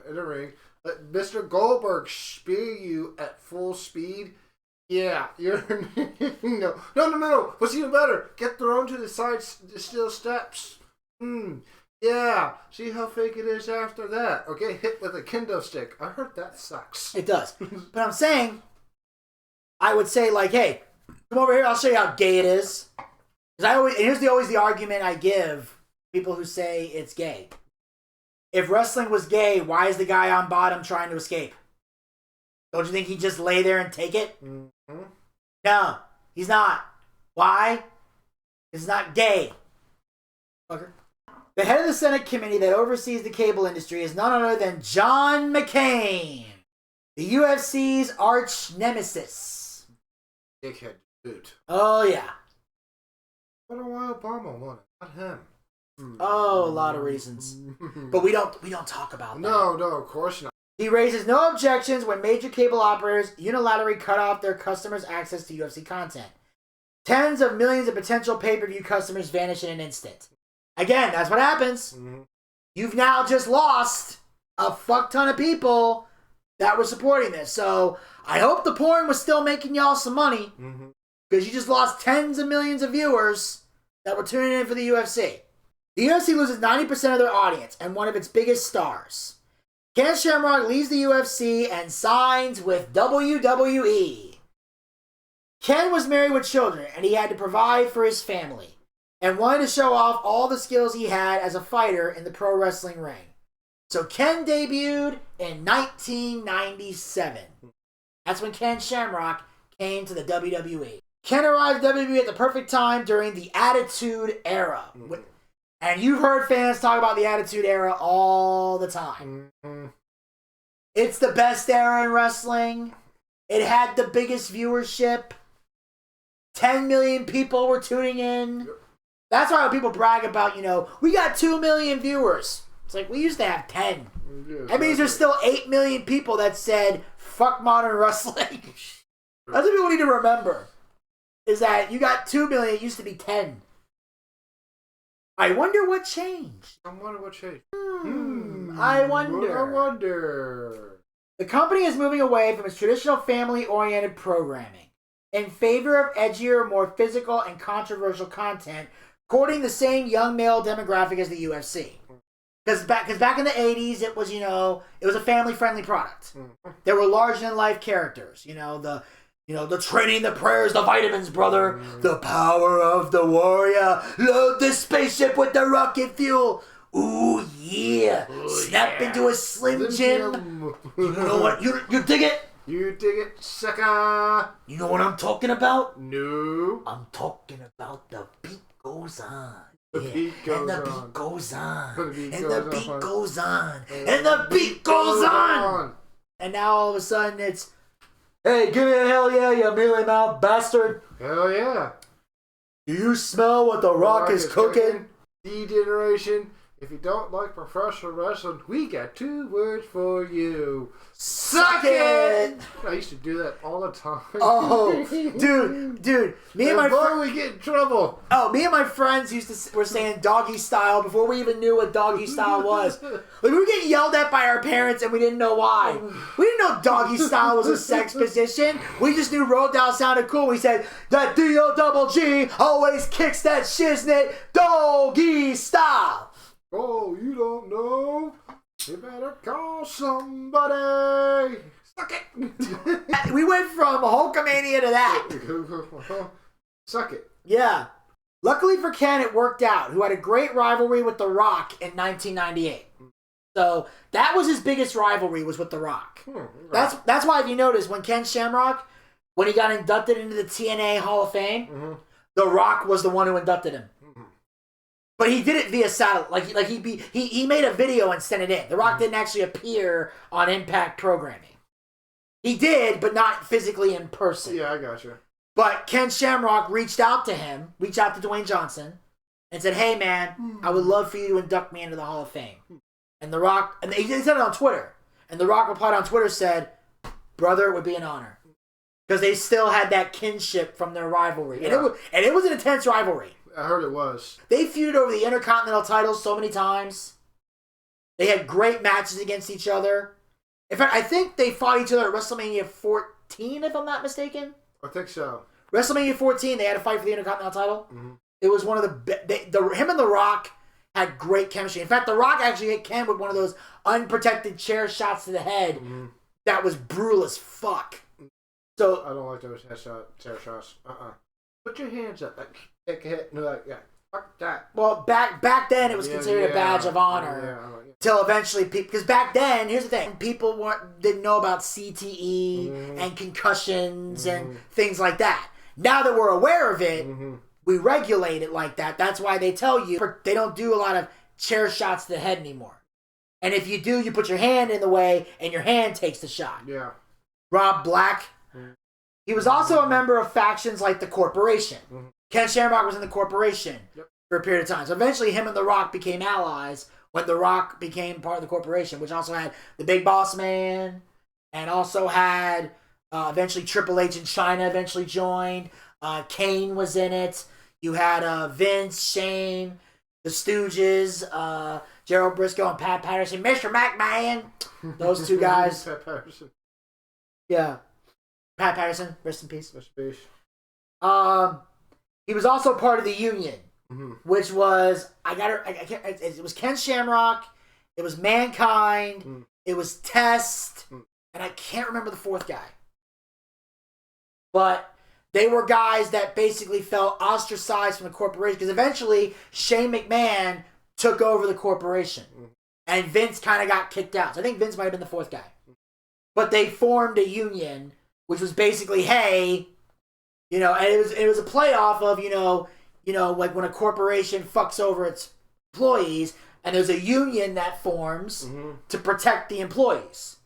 S2: in the ring. Let Mr. Goldberg spear you at full speed. Yeah, you're no. What's even better? Get thrown to the side steel steps. Yeah. See how fake it is after that. Okay, hit with a kendo stick. I heard that sucks.
S1: It does, but I'm saying. I would say, like, hey, come over here, I'll show you how gay it is. Because here's always the argument I give people who say it's gay. If wrestling was gay, why is the guy on bottom trying to escape? Don't you think he'd just lay there and take it?
S2: Mm-hmm.
S1: No, he's not. Why? It's not gay. Fucker. The head of the Senate committee that oversees the cable industry is none other than John McCain, the UFC's arch nemesis.
S2: Dickhead dude.
S1: Oh, yeah.
S2: I wonder why Obama won it, not him.
S1: Oh, a lot of reasons. But we don't talk about that.
S2: No, of course not.
S1: He raises no objections when major cable operators unilaterally cut off their customers' access to UFC content. Tens of millions of potential pay-per-view customers vanish in an instant. Again, that's what happens.
S2: Mm-hmm.
S1: You've now just lost a fuck ton of people that were supporting this. So I hope the porn was still making y'all some money, because you just lost tens of millions of viewers that were tuning in for the UFC. The UFC loses 90% of their audience and one of its biggest stars. Ken Shamrock leaves the UFC and signs with WWE. Ken was married with children, and he had to provide for his family, and wanted to show off all the skills he had as a fighter in the pro wrestling ring. So Ken debuted in 1997. That's when Ken Shamrock came to the WWE. Ken arrived at WWE at the perfect time during the Attitude Era. And you've heard fans talk about the Attitude Era all the time. It's the best era in wrestling. It had the biggest viewership. 10 million people were tuning in. That's why when people brag about, we got 2 million viewers. It's like, we used to have 10. That means there's still 8 million people that said, fuck modern wrestling. That's what people need to remember. Is that you got 2 million, it used to be 10. I wonder what changed.
S2: I wonder.
S1: The company is moving away from its traditional family-oriented programming in favor of edgier, more physical, and controversial content, courting the same young male demographic as the UFC. Because back in the 80s, it was, it was a family-friendly product. There were larger-than-life characters. The training, the prayers, the vitamins, brother. The power of the warrior. Load the spaceship with the rocket fuel. Ooh, yeah. Snap into a Slim Jim. You know what? You dig it?
S2: You dig it, sucker.
S1: You know what I'm talking about?
S2: No.
S1: I'm talking about the beat goes on.
S2: The beat goes on.
S1: And the beat goes on. And the beat goes on. And the beat goes on. And now all of a sudden it's, hey, give me a hell yeah, you mealy mouth bastard.
S2: Hell yeah.
S1: Do you smell what the Rock is cooking?
S2: D-Generation If you don't like professional wrestling, we got 2 words for you.
S1: Suck it!
S2: I used to do that all the time.
S1: Oh, dude. Me and my
S2: friends, we get in trouble.
S1: Oh, me and my friends were saying doggy style before we even knew what doggy style was. Like, we were getting yelled at by our parents and we didn't know why. We didn't know doggy style was a sex position. We just knew roll down sounded cool. We said, that D-O-double-G always kicks that shiznit doggy style.
S2: Oh, you don't know? You better call somebody. Suck it.
S1: We went from Hulkamania to that.
S2: Suck it.
S1: Yeah. Luckily for Ken, it worked out, who had a great rivalry with The Rock in 1998. So that was his biggest rivalry, was with The Rock.
S2: Right.
S1: That's why, if you notice, when Ken Shamrock, when he got inducted into the TNA Hall of Fame, The Rock was the one who inducted him. But he did it via satellite. Like he made a video and sent it in. The Rock didn't actually appear on Impact programming. He did, but not physically in person.
S2: Yeah, I got you.
S1: But Ken Shamrock reached out to Dwayne Johnson, and said, "Hey man, I would love for you to induct me into the Hall of Fame." And The Rock, and he said it on Twitter. And The Rock replied on Twitter, said, "Brother, it would be an honor." Because they still had that kinship from their rivalry.
S2: Yeah.
S1: And it was an intense rivalry.
S2: I heard it was.
S1: They feuded over the Intercontinental titles so many times. They had great matches against each other. In fact, I think they fought each other at WrestleMania 14, if I'm not mistaken.
S2: I think so.
S1: WrestleMania 14, they had a fight for the Intercontinental title. It was one of him and The Rock had great chemistry. In fact, The Rock actually hit Ken with one of those unprotected chair shots to the head that was brutal as fuck. So
S2: I don't like those chair shots. Put your hands up. Like hit. No, like, yeah. Fuck that.
S1: Well, back then it was considered a badge of honor. Till eventually, because back then, here's the thing: people didn't know about CTE and concussions and things like that. Now that we're aware of it, we regulate it like that. That's why they tell you they don't do a lot of chair shots to the head anymore. And if you do, you put your hand in the way, and your hand takes the shot.
S2: Yeah.
S1: Rob Black. He was also a member of factions like the Corporation. Ken Shamrock was in the Corporation for a period of time. So eventually him and The Rock became allies when The Rock became part of the Corporation, which also had the Big Boss Man and also had eventually Triple H in China eventually joined. Kane was in it. You had Vince, Shane, the Stooges, Gerald Briscoe and Pat Patterson, Mr. McMahon. Those two guys.
S2: Pat Patterson.
S1: Yeah. Pat Patterson, rest in peace.
S2: Rest in peace.
S1: He was also part of the Union, which was it was Ken Shamrock, it was Mankind, it was Test, and I can't remember the fourth guy. But they were guys that basically felt ostracized from the Corporation because eventually Shane McMahon took over the Corporation, and Vince kind of got kicked out. So I think Vince might have been the fourth guy, but they formed a union. Which was basically, hey, and it was a playoff of, like when a corporation fucks over its employees, and there's a union that forms to protect the employees.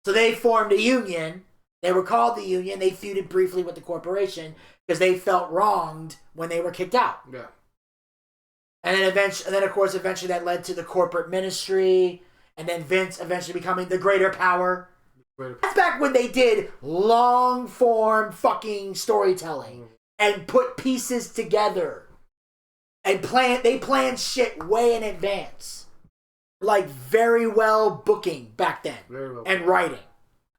S1: So they formed a union. They were called the Union. They feuded briefly with the Corporation because they felt wronged when they were kicked out.
S2: Yeah.
S1: And then eventually that led to the corporate ministry, and then Vince eventually becoming the greater power. That's back when they did long-form fucking storytelling and put pieces together and they planned shit way in advance. Like, very well booking back then and writing.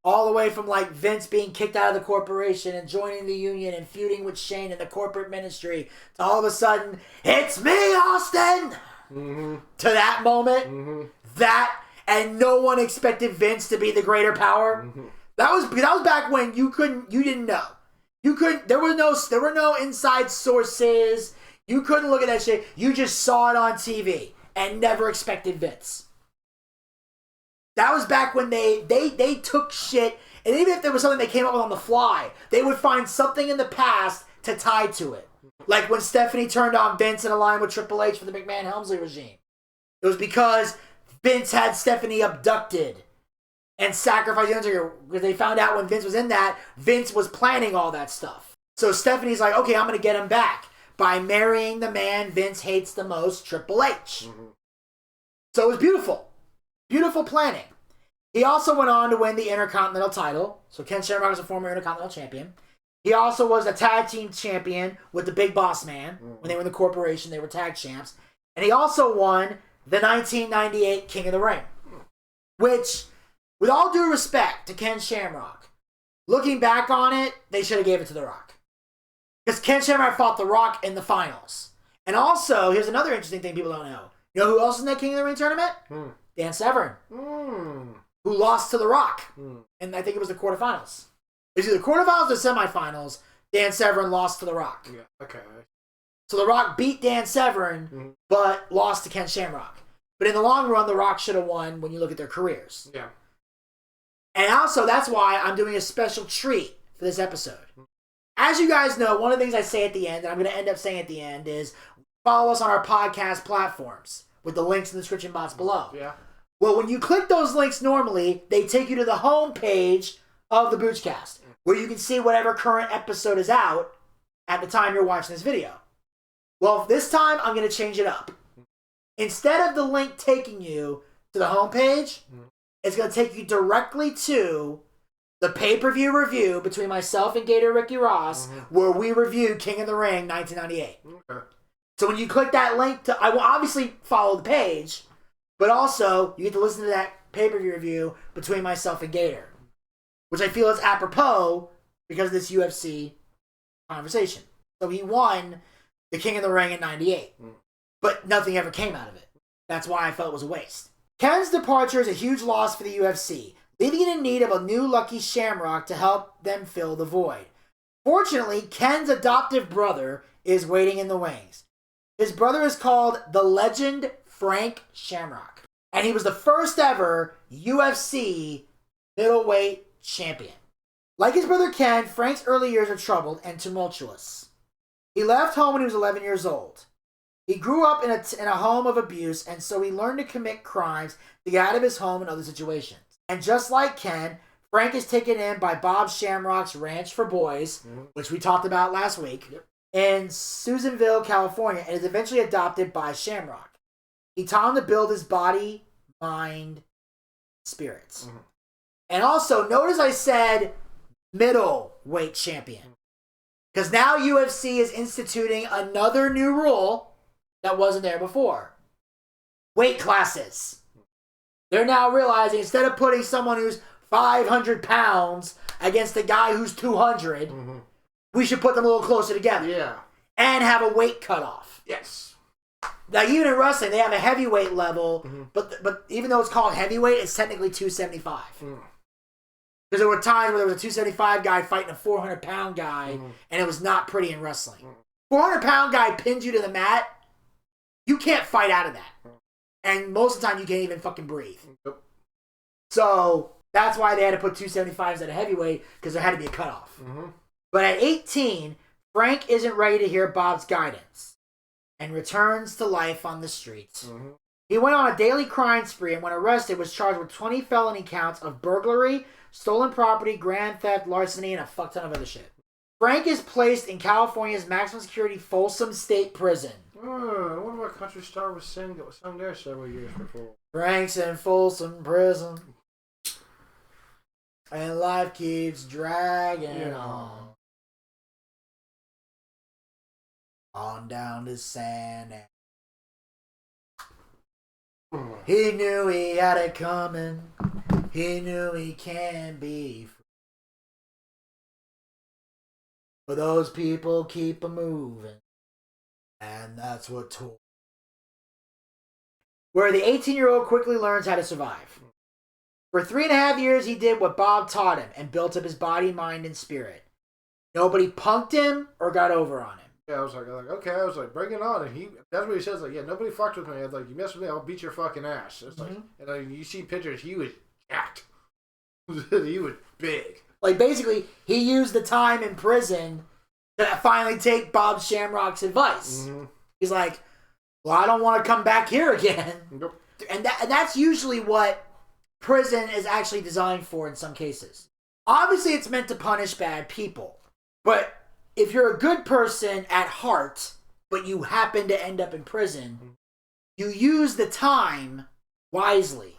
S1: All the way from, like, Vince being kicked out of the Corporation and joining the Union and feuding with Shane in the corporate ministry to all of a sudden, it's me, Austin! To that moment, and no one expected Vince to be the greater power. That was back when you didn't know. There were no inside sources. You couldn't look at that shit. You just saw it on TV and never expected Vince. That was back when they took shit, and even if there was something they came up with on the fly, they would find something in the past to tie to it. Like when Stephanie turned on Vince and aligned with Triple H for the McMahon-Helmsley regime. It was because Vince had Stephanie abducted and sacrificed the Undertaker because they found out when Vince was in that, Vince was planning all that stuff. So Stephanie's like, okay, I'm going to get him back by marrying the man Vince hates the most, Triple H. So it was beautiful. Beautiful planning. He also went on to win the Intercontinental title. So Ken Shamrock was a former Intercontinental champion. He also was a tag team champion with the Big Boss Man. When they were in the corporation, they were tag champs. And he also won the 1998 King of the Ring. Which, with all due respect to Ken Shamrock, looking back on it, they should have gave it to The Rock. Because Ken Shamrock fought The Rock in the finals. And also, here's another interesting thing people don't know. You know who else is in that King of the Ring tournament? Dan Severn. Who lost to The Rock. And I think it was the quarterfinals. It was either quarterfinals or semifinals. Dan Severn lost to The Rock.
S2: Yeah, okay.
S1: So The Rock beat Dan Severn, but lost to Ken Shamrock. But in the long run, The Rock should have won when you look at their careers.
S2: Yeah.
S1: And also, that's why I'm doing a special treat for this episode. As you guys know, one of the things I say at the end, and I'm going to end up saying at the end, is follow us on our podcast platforms with the links in the description box below.
S2: Yeah.
S1: Well, when you click those links normally, they take you to the home page of the Boochcast, where you can see whatever current episode is out at the time you're watching this video. Well, this time, I'm going to change it up. Instead of the link taking you to the home page, it's going to take you directly to the pay-per-view review between myself and Gator Ricky Ross, where we review King of the Ring 1998.
S2: Okay.
S1: So when you click that link, I will obviously follow the page, but also you get to listen to that pay-per-view review between myself and Gator, which I feel is apropos because of this UFC conversation. So he won the King of the Ring in 98, but nothing ever came out of it. That's why I felt it was a waste. Ken's departure is a huge loss for the UFC, leaving it in need of a new Lucky Shamrock to help them fill the void. Fortunately, Ken's adoptive brother is waiting in the wings. His brother is called the Legend Frank Shamrock, and he was the first ever UFC middleweight champion. Like his brother Ken, Frank's early years are troubled and tumultuous. He left home when he was 11 years old. He grew up in a home of abuse, and so he learned to commit crimes to get out of his home and other situations. And just like Ken, Frank is taken in by Bob Shamrock's Ranch for Boys, which we talked about last week, in Susanville, California, and is eventually adopted by Shamrock. He taught him to build his body, mind, spirits. And also, notice I said middleweight champion. Because now UFC is instituting another new rule that wasn't there before. Weight classes. They're now realizing instead of putting someone who's 500 pounds against a guy who's 200, we should put them a little closer together.
S2: Yeah.
S1: And have a weight cutoff.
S2: Yes.
S1: Like even in wrestling, they have a heavyweight level, but even though it's called heavyweight, it's technically 275. Because there were times where there was a 275 guy fighting a 400-pound guy, and it was not pretty in wrestling. 400-pound guy pins you to the mat, you can't fight out of that. And most of the time, you can't even fucking breathe. So that's why they had to put 275s at a heavyweight, because there had to be a cutoff. But at 18, Frank isn't ready to hear Bob's guidance and returns to life on the streets. He went on a daily crime spree and when arrested was charged with 20 felony counts of burglary, stolen property, grand theft, larceny, and a fuck ton of other shit. Frank is placed in California's maximum security Folsom State Prison.
S2: One of our country star was sung there several years before.
S1: Frank's in Folsom Prison. And life keeps dragging on. On down to San Antonio. He knew he had it coming. He knew he can be free. But those people keep a-moving. And that's what told. Where the 18-year-old quickly learns how to survive. For 3.5 years, he did what Bob taught him and built up his body, mind, and spirit. Nobody punked him or got over on him.
S2: Yeah, I was like, okay, I was like, bring it on. And that's what he says, like, yeah, nobody fucked with me. I was like, you mess with me, I'll beat your fucking ass. It's like, and like, you see pictures, he was jacked. He was big.
S1: Like, basically, he used the time in prison to finally take Bob Shamrock's advice. He's like, well, I don't want to come back here again. And that's usually what prison is actually designed for in some cases. Obviously, it's meant to punish bad people. But if you're a good person at heart, but you happen to end up in prison, you use the time wisely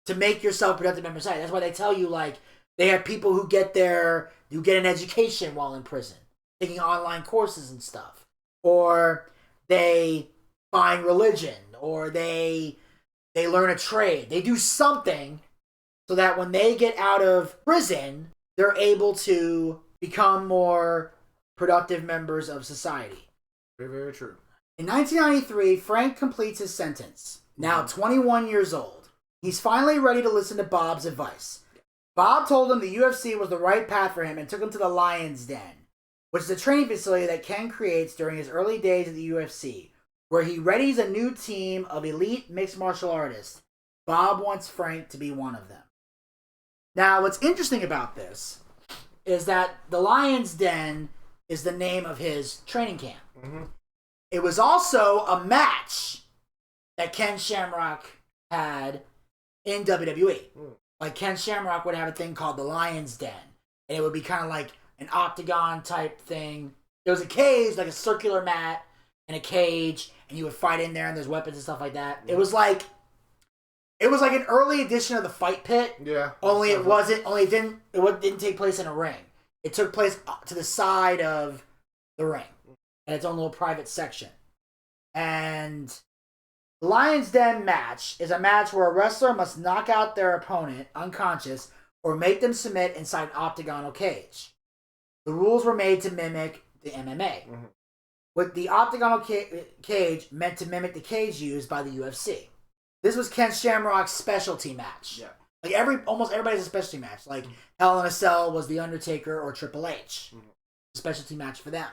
S1: to make yourself a productive member of society. That's why they tell you, like, they have people who get an education while in prison, taking online courses and stuff. Or they find religion, or they learn a trade. They do something so that when they get out of prison, they're able to become more productive members of society.
S2: Very, very true.
S1: In 1993, Frank completes his sentence. Now 21 years old. He's finally ready to listen to Bob's advice. Bob told him the UFC was the right path for him and took him to the Lion's Den, which is a training facility that Ken creates during his early days at the UFC, where he readies a new team of elite mixed martial artists. Bob wants Frank to be one of them. Now, what's interesting about this is that the Lion's Den is the name of his training camp.
S2: Mm-hmm.
S1: It was also a match that Ken Shamrock had in WWE. Like, Ken Shamrock would have a thing called the Lion's Den, and it would be kind of like an octagon type thing. There was a cage, like a circular mat and a cage, and you would fight in there, and there's weapons and stuff like that. It was like an early edition of the Fight Pit.
S2: Yeah.
S1: It didn't take place in a ring. It took place to the side of the ring, and its own little private section. And the Lion's Den match is a match where a wrestler must knock out their opponent unconscious or make them submit inside an octagonal cage. The rules were made to mimic the MMA. Mm-hmm. With the octagonal cage meant to mimic the cage used by the UFC. This was Ken Shamrock's specialty match. Yeah. Like almost everybody has a specialty match. Like Hell in a Cell was The Undertaker or Triple H. Mm-hmm. Specialty match for them.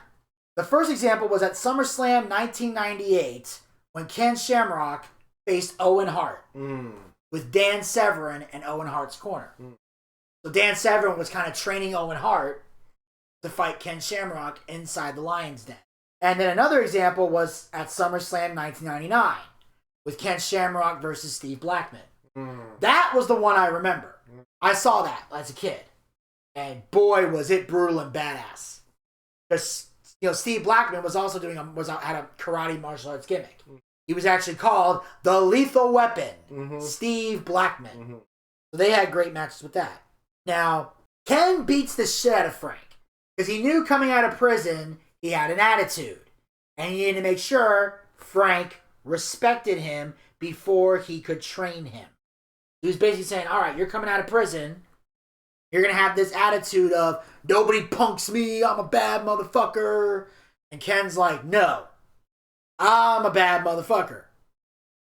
S1: The first example was at SummerSlam 1998 when Ken Shamrock faced Owen Hart with Dan Severn in Owen Hart's corner. So Dan Severn was kind of training Owen Hart to fight Ken Shamrock inside the Lion's Den. And then another example was at SummerSlam 1999 with Ken Shamrock versus Steve Blackman. That was the one I remember. I saw that as a kid. And boy, was it brutal and badass. Because, Steve Blackman was also had a karate martial arts gimmick. He was actually called the Lethal Weapon, Steve Blackman. So they had great matches with that. Now, Ken beats the shit out of Frank. Because he knew coming out of prison, he had an attitude. And he needed to make sure Frank respected him before he could train him. He was basically saying, all right, you're coming out of prison. You're going to have this attitude of, nobody punks me, I'm a bad motherfucker. And Ken's like, no, I'm a bad motherfucker.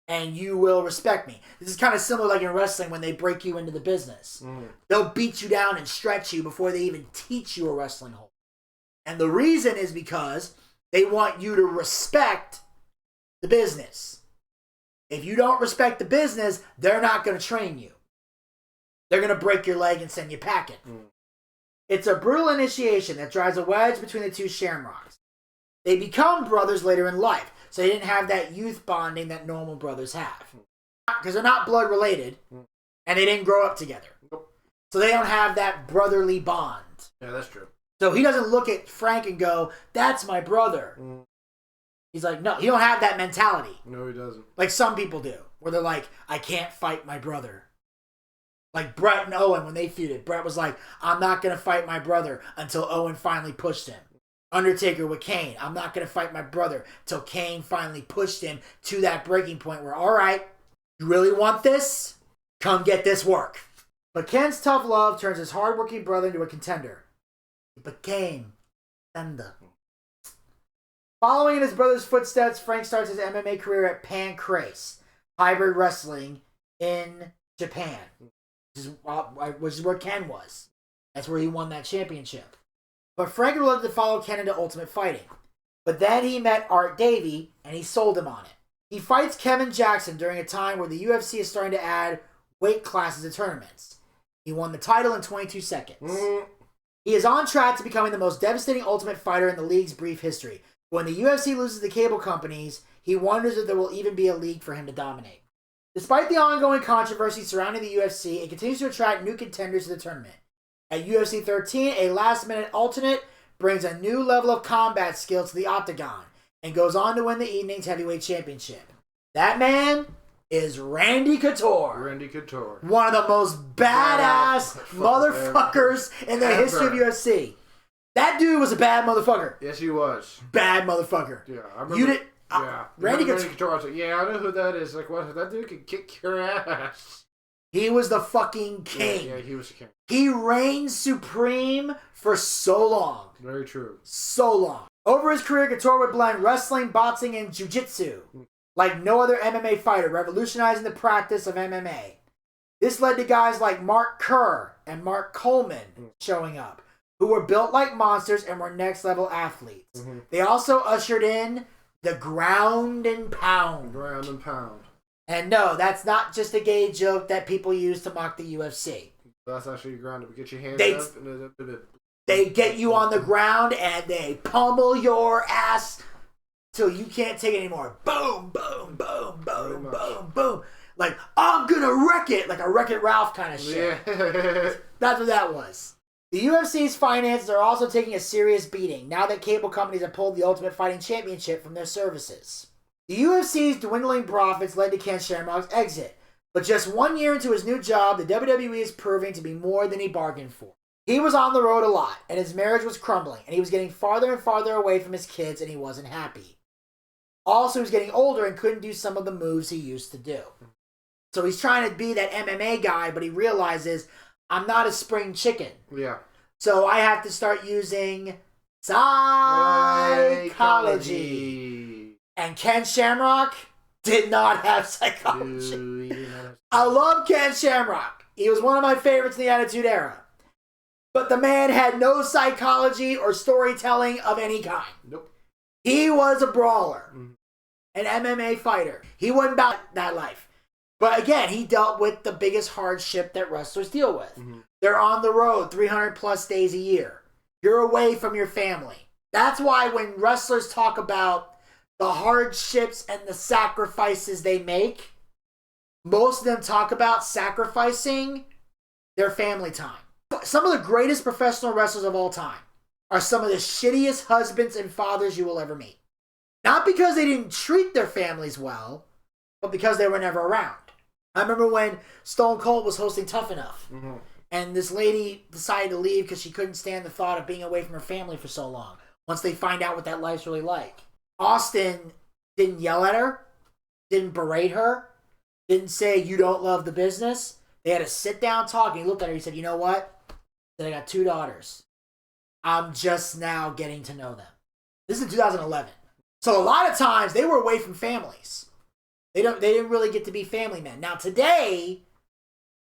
S1: And you will respect me. This is kind of similar like in wrestling when they break you into the business. They'll beat you down and stretch you before they even teach you a wrestling hold. And the reason is because they want you to respect the business. If you don't respect the business, they're not going to train you. They're going to break your leg and send you packing. It's a brutal initiation that drives a wedge between the two Shamrocks. They become brothers later in life, so they didn't have that youth bonding that normal brothers have. Because they're not blood related, and they didn't grow up together. So they don't have that brotherly bond.
S2: Yeah, that's true.
S1: So he doesn't look at Frank and go, that's my brother. He's like, no, he don't have that mentality.
S2: No, he doesn't. Like
S1: some people do, where they're like, I can't fight my brother. Like Brett and Owen, when they feuded, Brett was like, I'm not going to fight my brother until Owen finally pushed him. Undertaker with Kane, I'm not going to fight my brother till Kane finally pushed him to that breaking point where, all right, you really want this? Come get this work. But Ken's tough love turns his hardworking brother into a contender. He became Thunder. Following in his brother's footsteps, Frank starts his MMA career at Pancrase, hybrid wrestling in Japan, which is where Ken was. That's where he won that championship. But Frank would love to follow Ken into Ultimate Fighting. But then he met Art Davie, and he sold him on it. He fights Kevin Jackson during a time where the UFC is starting to add weight classes to tournaments. He won the title in 22 seconds. He is on track to becoming the most devastating Ultimate Fighter in the league's brief history. When the UFC loses the cable companies, he wonders if there will even be a league for him to dominate. Despite the ongoing controversy surrounding the UFC, it continues to attract new contenders to the tournament. At UFC 13, a last-minute alternate brings a new level of combat skill to the Octagon and goes on to win the evening's heavyweight championship. That man is Randy Couture.
S2: Randy Couture.
S1: One of the most badass motherfuckers in the history of UFC. That dude was a bad motherfucker.
S2: Yes, he was.
S1: Bad motherfucker.
S2: Yeah, I remember.
S1: You did.
S2: Yeah.
S1: Randy
S2: Couture. I was like, yeah, I know who that is. Like, what? That dude can kick your ass.
S1: He was the fucking king.
S2: Yeah, he was the king.
S1: He reigned supreme for so long.
S2: Very true.
S1: So long. Over his career, Couture would blend wrestling, boxing, and jiu-jitsu like no other MMA fighter, revolutionizing the practice of MMA. This led to guys like Mark Kerr and Mark Coleman showing up, who were built like monsters and were next-level athletes. Mm-hmm. They also ushered in the ground and pound.
S2: Ground and pound.
S1: And no, that's not just a gay joke that people use to mock the UFC.
S2: That's actually ground up. Get your hands up.
S1: They get you on the ground and they pummel your ass till you can't take it anymore. Boom, boom, boom, boom, boom, boom. Like, I'm gonna wreck it. Like a Wreck-It Ralph kind of shit. Yeah. That's what that was. The UFC's finances are also taking a serious beating now that cable companies have pulled the Ultimate Fighting Championship from their services. The UFC's dwindling profits led to Ken Shamrock's exit, but just 1 year into his new job, the WWE is proving to be more than he bargained for. He was on the road a lot, and his marriage was crumbling, and he was getting farther and farther away from his kids, and he wasn't happy. Also, he was getting older and couldn't do some of the moves he used to do. So he's trying to be that MMA guy, but he realizes, I'm not a spring chicken.
S2: Yeah.
S1: So I have to start using psychology. And Ken Shamrock did not have psychology. I love Ken Shamrock. He was one of my favorites in the Attitude Era. But the man had no psychology or storytelling of any kind.
S2: Nope.
S1: He was a brawler. An MMA fighter. He wasn't about that life. But again, he dealt with the biggest hardship that wrestlers deal with. Mm-hmm. They're on the road 300 plus days a year. You're away from your family. That's why when wrestlers talk about the hardships and the sacrifices they make, most of them talk about sacrificing their family time. Some of the greatest professional wrestlers of all time are some of the shittiest husbands and fathers you will ever meet. Not because they didn't treat their families well, but because they were never around. I remember when Stone Cold was hosting Tough Enough, and this lady decided to leave because she couldn't stand the thought of being away from her family for so long, once they find out what that life's really like. Austin didn't yell at her, didn't berate her, didn't say, you don't love the business. They had a sit-down talk, and he looked at her and he said, you know what? Then I got 2 daughters. I'm just now getting to know them. This is in 2011. So a lot of times, they were away from families. They didn't really get to be family men. Now today,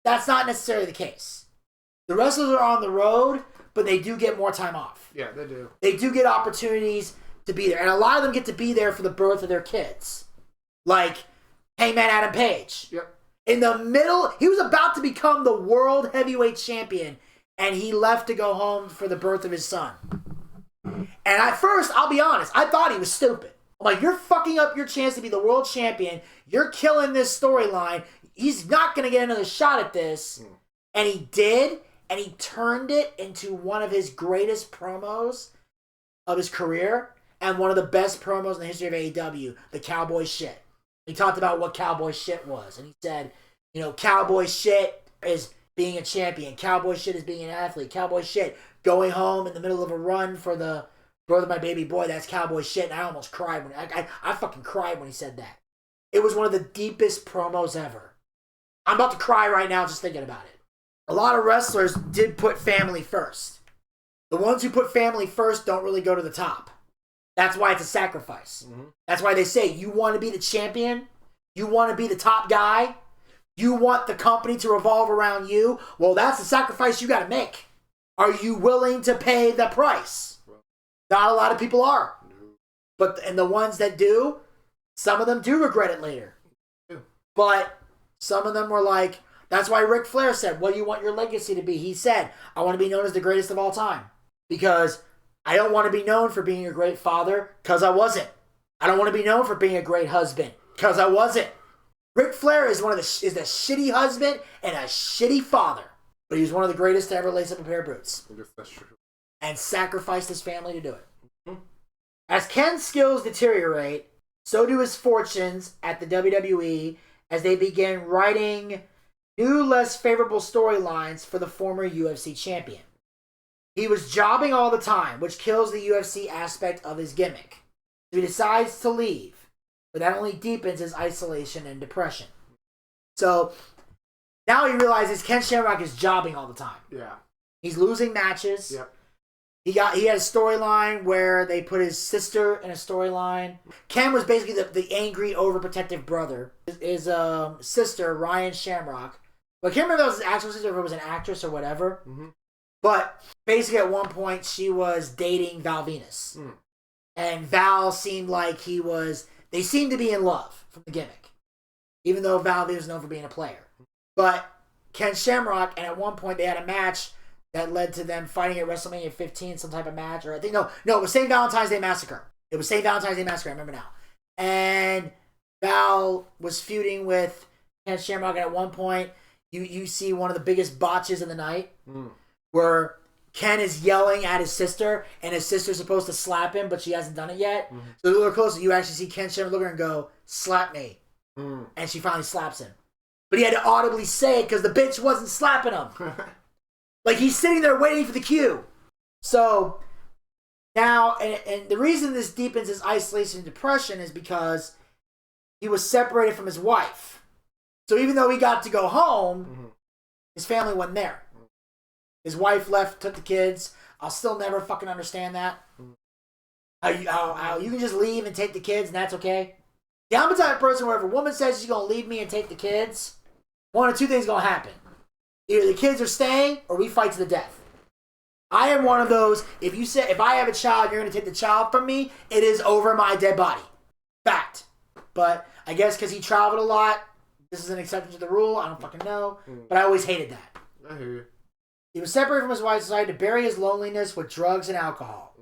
S1: that's not necessarily the case. The wrestlers are on the road, but they do get more time off.
S2: Yeah, they do.
S1: They do get opportunities to be there. And a lot of them get to be there for the birth of their kids. Like Hangman Adam Page.
S2: Yep.
S1: In the middle, he was about to become the world heavyweight champion, and he left to go home for the birth of his son. And at first, I'll be honest, I thought he was stupid. I'm like, you're fucking up your chance to be the world champion. You're killing this storyline. He's not going to get another shot at this. And he did, and he turned it into one of his greatest promos of his career. And one of the best promos in the history of AEW, the cowboy shit. He talked about what cowboy shit was. And he said, you know, cowboy shit is being a champion. Cowboy shit is being an athlete. Cowboy shit, going home in the middle of a run for the birth of my baby boy. That's cowboy shit. And I almost cried. I fucking cried when he said that. It was one of the deepest promos ever. I'm about to cry right now just thinking about it. A lot of wrestlers did put family first. The ones who put family first don't really go to the top. That's why it's a sacrifice. That's why they say, you want to be the champion? You want to be the top guy? You want the company to revolve around you? Well, that's the sacrifice you got to make. Are you willing to pay the price? Not a lot of people are. And the ones that do, some of them do regret it later. But some of them were like, that's why Ric Flair said, what do you want your legacy to be? He said, I want to be known as the greatest of all time. Because I don't want to be known for being a great father, because I wasn't. I don't want to be known for being a great husband, because I wasn't. Ric Flair is a shitty husband and a shitty father. But he was one of the greatest to ever lace up a pair of boots.
S2: I guess that's true.
S1: And sacrificed his family to do it. As Ken's skills deteriorate, so do his fortunes at the WWE as they began writing new, less favorable storylines for the former UFC champion. He was jobbing all the time, which kills the UFC aspect of his gimmick. So he decides to leave, but that only deepens his isolation and depression. So now he realizes Ken Shamrock is jobbing all the time.
S2: Yeah.
S1: He's losing matches.
S2: Yep.
S1: He had a storyline where they put his sister in a storyline. Ken was basically the angry, overprotective brother. His sister, Ryan Shamrock. But I can't remember if it was his actual sister or if it was an actress or whatever. Mm-hmm. But basically at one point she was dating Val Venus. Mm. And Val seemed like they seemed to be in love from the gimmick. Even though Val Venus was known for being a player. But Ken Shamrock, and at one point they had a match that led to them fighting at WrestleMania 15, some type of match. Or I think, no, it was St. Valentine's Day Massacre. I remember now. And Val was feuding with Ken Shamrock, and at one point, you see one of the biggest botches of the night, where Ken is yelling at his sister, and his sister's supposed to slap him, but she hasn't done it yet. Mm-hmm. So a little closer, you actually see Ken Shamrock look at her and go, "Slap me." Mm. And she finally slaps him. But he had to audibly say it because the bitch wasn't slapping him. Like, he's sitting there waiting for the cue. So, now, and the reason this deepens his isolation and depression is because he was separated from his wife. So even though he got to go home, his family wasn't there. His wife left, took the kids. I'll still never fucking understand that. How you can just leave and take the kids and that's okay? Yeah, I'm the type of person where if a woman says she's going to leave me and take the kids, one of two things is going to happen. Either the kids are staying or we fight to the death. I am one of those, if I have a child, you're going to take the child from me, it is over my dead body. Fact. But I guess because he traveled a lot, this is an exception to the rule. I don't fucking know. But I always hated that.
S2: I hear you.
S1: He was separated from his wife, decided to bury his loneliness with drugs and alcohol.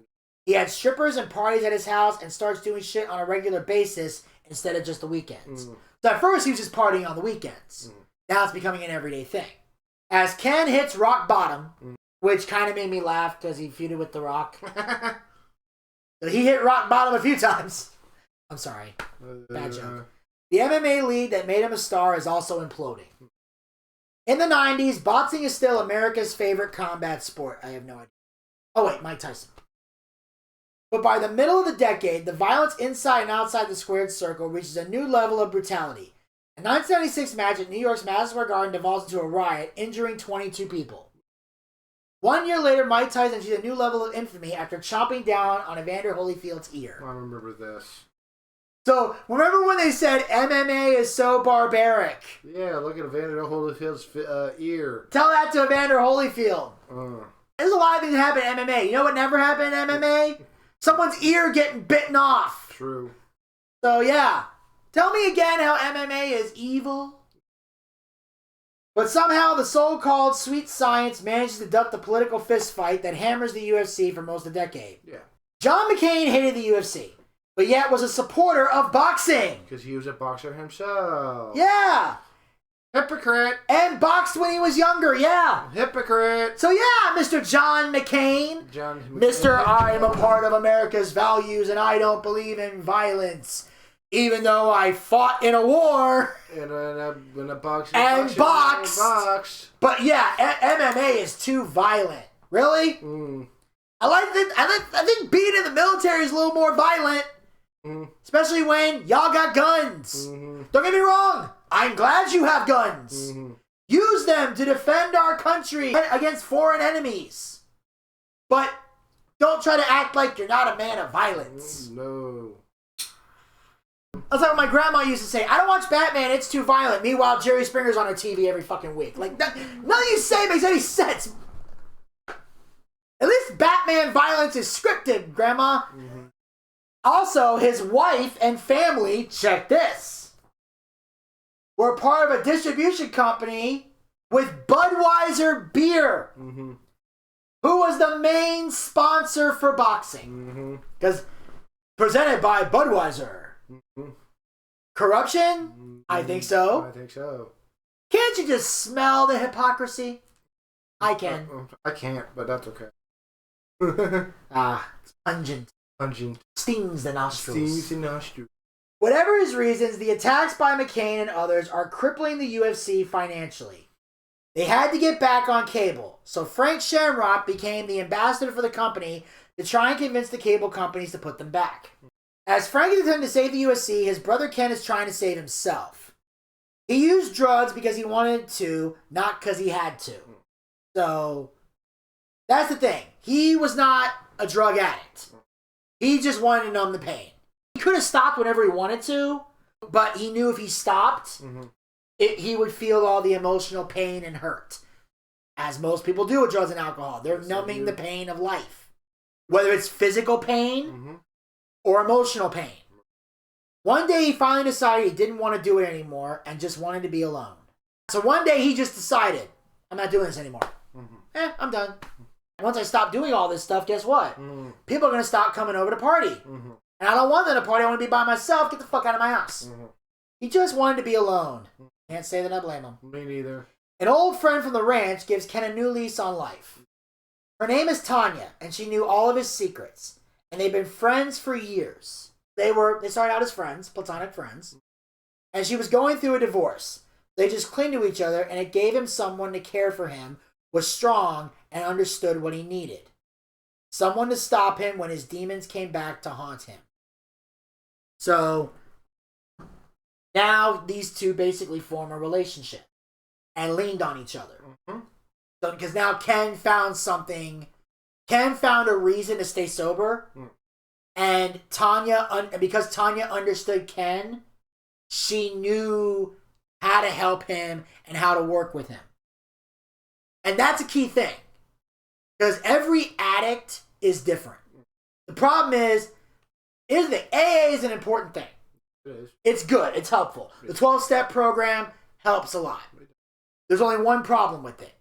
S1: He had strippers and parties at his house and starts doing shit on a regular basis instead of just the weekends. So at first he was just partying on the weekends. Now it's becoming an everyday thing. As Ken hits rock bottom, which kind of made me laugh because he feuded with The Rock. He hit rock bottom a few times. I'm sorry. Bad joke. The MMA league that made him a star is also imploding. In the 90s, boxing is still America's favorite combat sport. I have no idea. Oh wait, Mike Tyson. But by the middle of the decade, the violence inside and outside the squared circle reaches a new level of brutality. A 1976 match at New York's Madison Square Garden devolves into a riot, injuring 22 people. 1 year later, Mike Tyson achieved a new level of infamy after chopping down on Evander Holyfield's ear.
S2: I remember this.
S1: So, remember when they said MMA is so barbaric?
S2: Yeah, look at Evander Holyfield's ear.
S1: Tell that to Evander Holyfield. There's a lot of things that happen in MMA. You know what never happened in MMA? Someone's ear getting bitten off.
S2: True.
S1: So, yeah. Tell me again how MMA is evil. But somehow the so-called sweet science manages to duck the political fistfight that hammers the UFC for most of the decade.
S2: Yeah.
S1: John McCain hated the UFC, but yet was a supporter of boxing.
S2: Because he was a boxer himself.
S1: Yeah.
S2: Hypocrite.
S1: And boxed when he was younger, yeah.
S2: Hypocrite.
S1: So yeah, Mr. John McCain. Mr. I am a part of America's values and I don't believe in violence. Even though I fought in a war.
S2: In a boxing.
S1: And boxed. But yeah, MMA is too violent. Really? I think being in the military is a little more violent. Especially when y'all got guns. Don't get me wrong. I'm glad you have guns. Use them to defend our country against foreign enemies. But don't try to act like you're not a man of violence.
S2: No.
S1: That's like what my grandma used to say. I don't watch Batman, it's too violent. Meanwhile, Jerry Springer's on her TV every fucking week. Like, nothing you say makes any sense. At least Batman violence is scripted, Grandma. Also, his wife and family, check this, were part of a distribution company with Budweiser beer, who was the main sponsor for boxing. Because presented by Budweiser. Corruption? I think so.
S2: I think so.
S1: Can't you just smell the hypocrisy? I can.
S2: I can't, but that's okay.
S1: It's pungent.
S2: Pungent.
S1: Stings the nostrils.
S2: Stings the nostrils.
S1: Whatever his reasons, the attacks by McCain and others are crippling the UFC financially. They had to get back on cable, so Frank Shamrock became the ambassador for the company to try and convince the cable companies to put them back. As Frank is attempting to save the UFC, his brother Ken is trying to save himself. He used drugs because he wanted to, not because he had to. So, that's the thing. He was not a drug addict. He just wanted to numb the pain. He could have stopped whenever he wanted to, but he knew if he stopped, he would feel all the emotional pain and hurt. As most people do with drugs and alcohol. They're numbing the pain of life. Whether it's physical pain or emotional pain. One day he finally decided he didn't want to do it anymore and just wanted to be alone. So one day he just decided, I'm not doing this anymore. I'm done. And once I stop doing all this stuff, guess what? People are going to stop coming over to party. And I don't want them to party. I want to be by myself. Get the fuck out of my house. He just wanted to be alone. Can't say that I blame him.
S2: Me neither.
S1: An old friend from the ranch gives Ken a new lease on life. Her name is Tanya, and she knew all of his secrets. And they've been friends for years. They started out as friends, platonic friends. And she was going through a divorce. They just clinged to each other, and it gave him someone to care for him, was strong, and understood what he needed. Someone to stop him when his demons came back to haunt him. So, now these two basically form a relationship. And leaned on each other. So, because now Ken found something. Ken found a reason to stay sober. And because Tanya understood Ken, she knew how to help him and how to work with him. And that's a key thing. Because every addict is different. The problem is that AA is an important thing.
S2: It is.
S1: It's good. It's helpful. The 12-step program helps a lot. There's only one problem with it.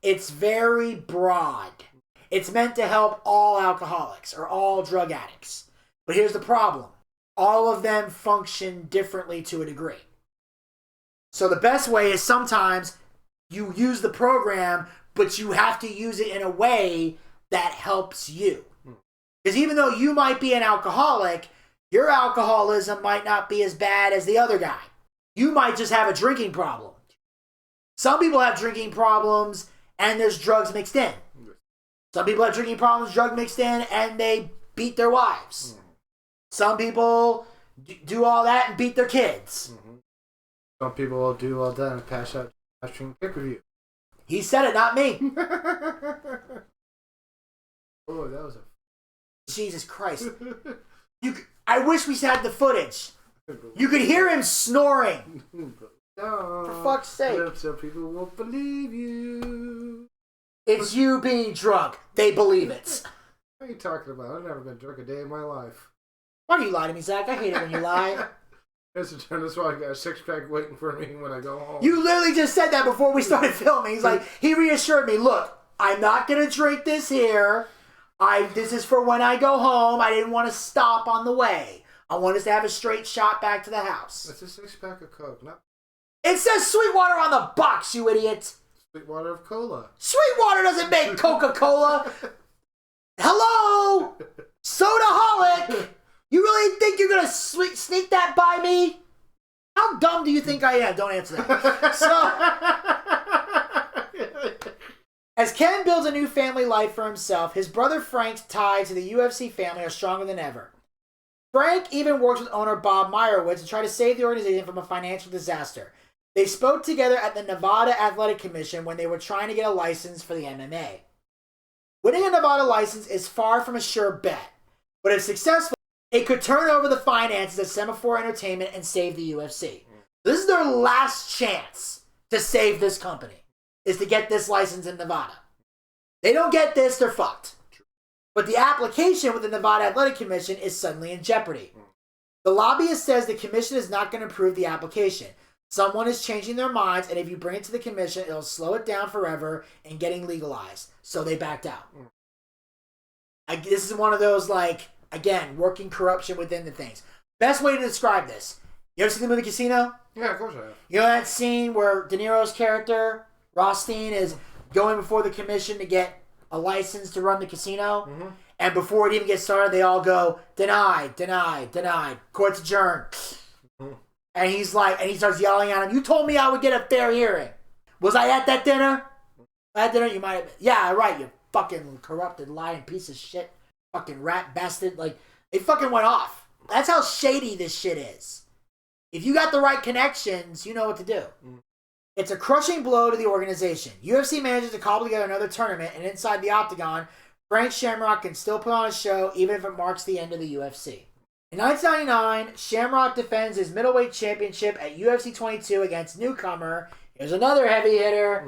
S1: It's very broad. It's meant to help all alcoholics or all drug addicts. But here's the problem. All of them function differently to a degree. So the best way is sometimes you use the program, but you have to use it in a way that helps you. Because even though you might be an alcoholic, your alcoholism might not be as bad as the other guy. You might just have a drinking problem. Some people have drinking problems and there's drugs mixed in. Some people have drinking problems, drug mixed in, and they beat their wives. Some people do all that and beat their kids.
S2: Some people will do all that and pass out watching pay-per-view.
S1: He said it, not me.
S2: Oh, that was a...
S1: Jesus Christ. I wish we had the footage. You could hear him snoring.
S2: No,
S1: for fuck's sake.
S2: Some people won't believe you.
S1: It's you being drunk. They believe it.
S2: What are you talking about? I've never been drunk a day in my life.
S1: Why do you lie to me, Zach? I hate it when you lie.
S2: That's why I got a 6-pack waiting for me when I go home.
S1: You literally just said that before we started filming. He's like, he reassured me, look, I'm not going to drink this here. This is for when I go home. I didn't want to stop on the way. I want us to have a straight shot back to the house.
S2: That's a 6-pack of Coke, not...
S1: It says Sweetwater on the box, you idiot.
S2: Sweetwater of cola.
S1: Sweetwater doesn't make Coca-Cola. Hello? Sodaholic. You really think you're going to sneak that by me? How dumb do you think I am? Don't answer that. So, as Ken builds a new family life for himself, his brother Frank's ties to the UFC family are stronger than ever. Frank even works with owner Bob Meyerowitz to try to save the organization from a financial disaster. They spoke together at the Nevada Athletic Commission when they were trying to get a license for the MMA. Winning a Nevada license is far from a sure bet, but if successful, it could turn over the finances of Semaphore Entertainment and save the UFC. This is their last chance to save this company, is to get this license in Nevada. They don't get this, they're fucked. But the application with the Nevada Athletic Commission is suddenly in jeopardy. The lobbyist says the commission is not going to approve the application. Someone is changing their minds, and if you bring it to the commission, it'll slow it down forever and getting legalized. So they backed out. This is one of those, like, again, working corruption within the things. Best way to describe this. You ever seen the movie Casino?
S2: Yeah, of course I have.
S1: You know that scene where De Niro's character, Rothstein, is going before the commission to get a license to run the casino? And before it even gets started, they all go, denied, denied, denied. Court's adjourned. And he's like, and he starts yelling at him, you told me I would get a fair hearing. Was I at that dinner? At dinner, you might have been. Yeah, right, you fucking corrupted, lying piece of shit. Fucking rat bastard. Like, it fucking went off. That's how shady this shit is. If you got the right connections, you know what to do. It's a crushing blow to the organization. UFC manages to cobble together another tournament, and inside the Octagon, Frank Shamrock can still put on a show even if it marks the end of the UFC. In 1999, Shamrock defends his middleweight championship at UFC 22 against newcomer, here's another heavy hitter,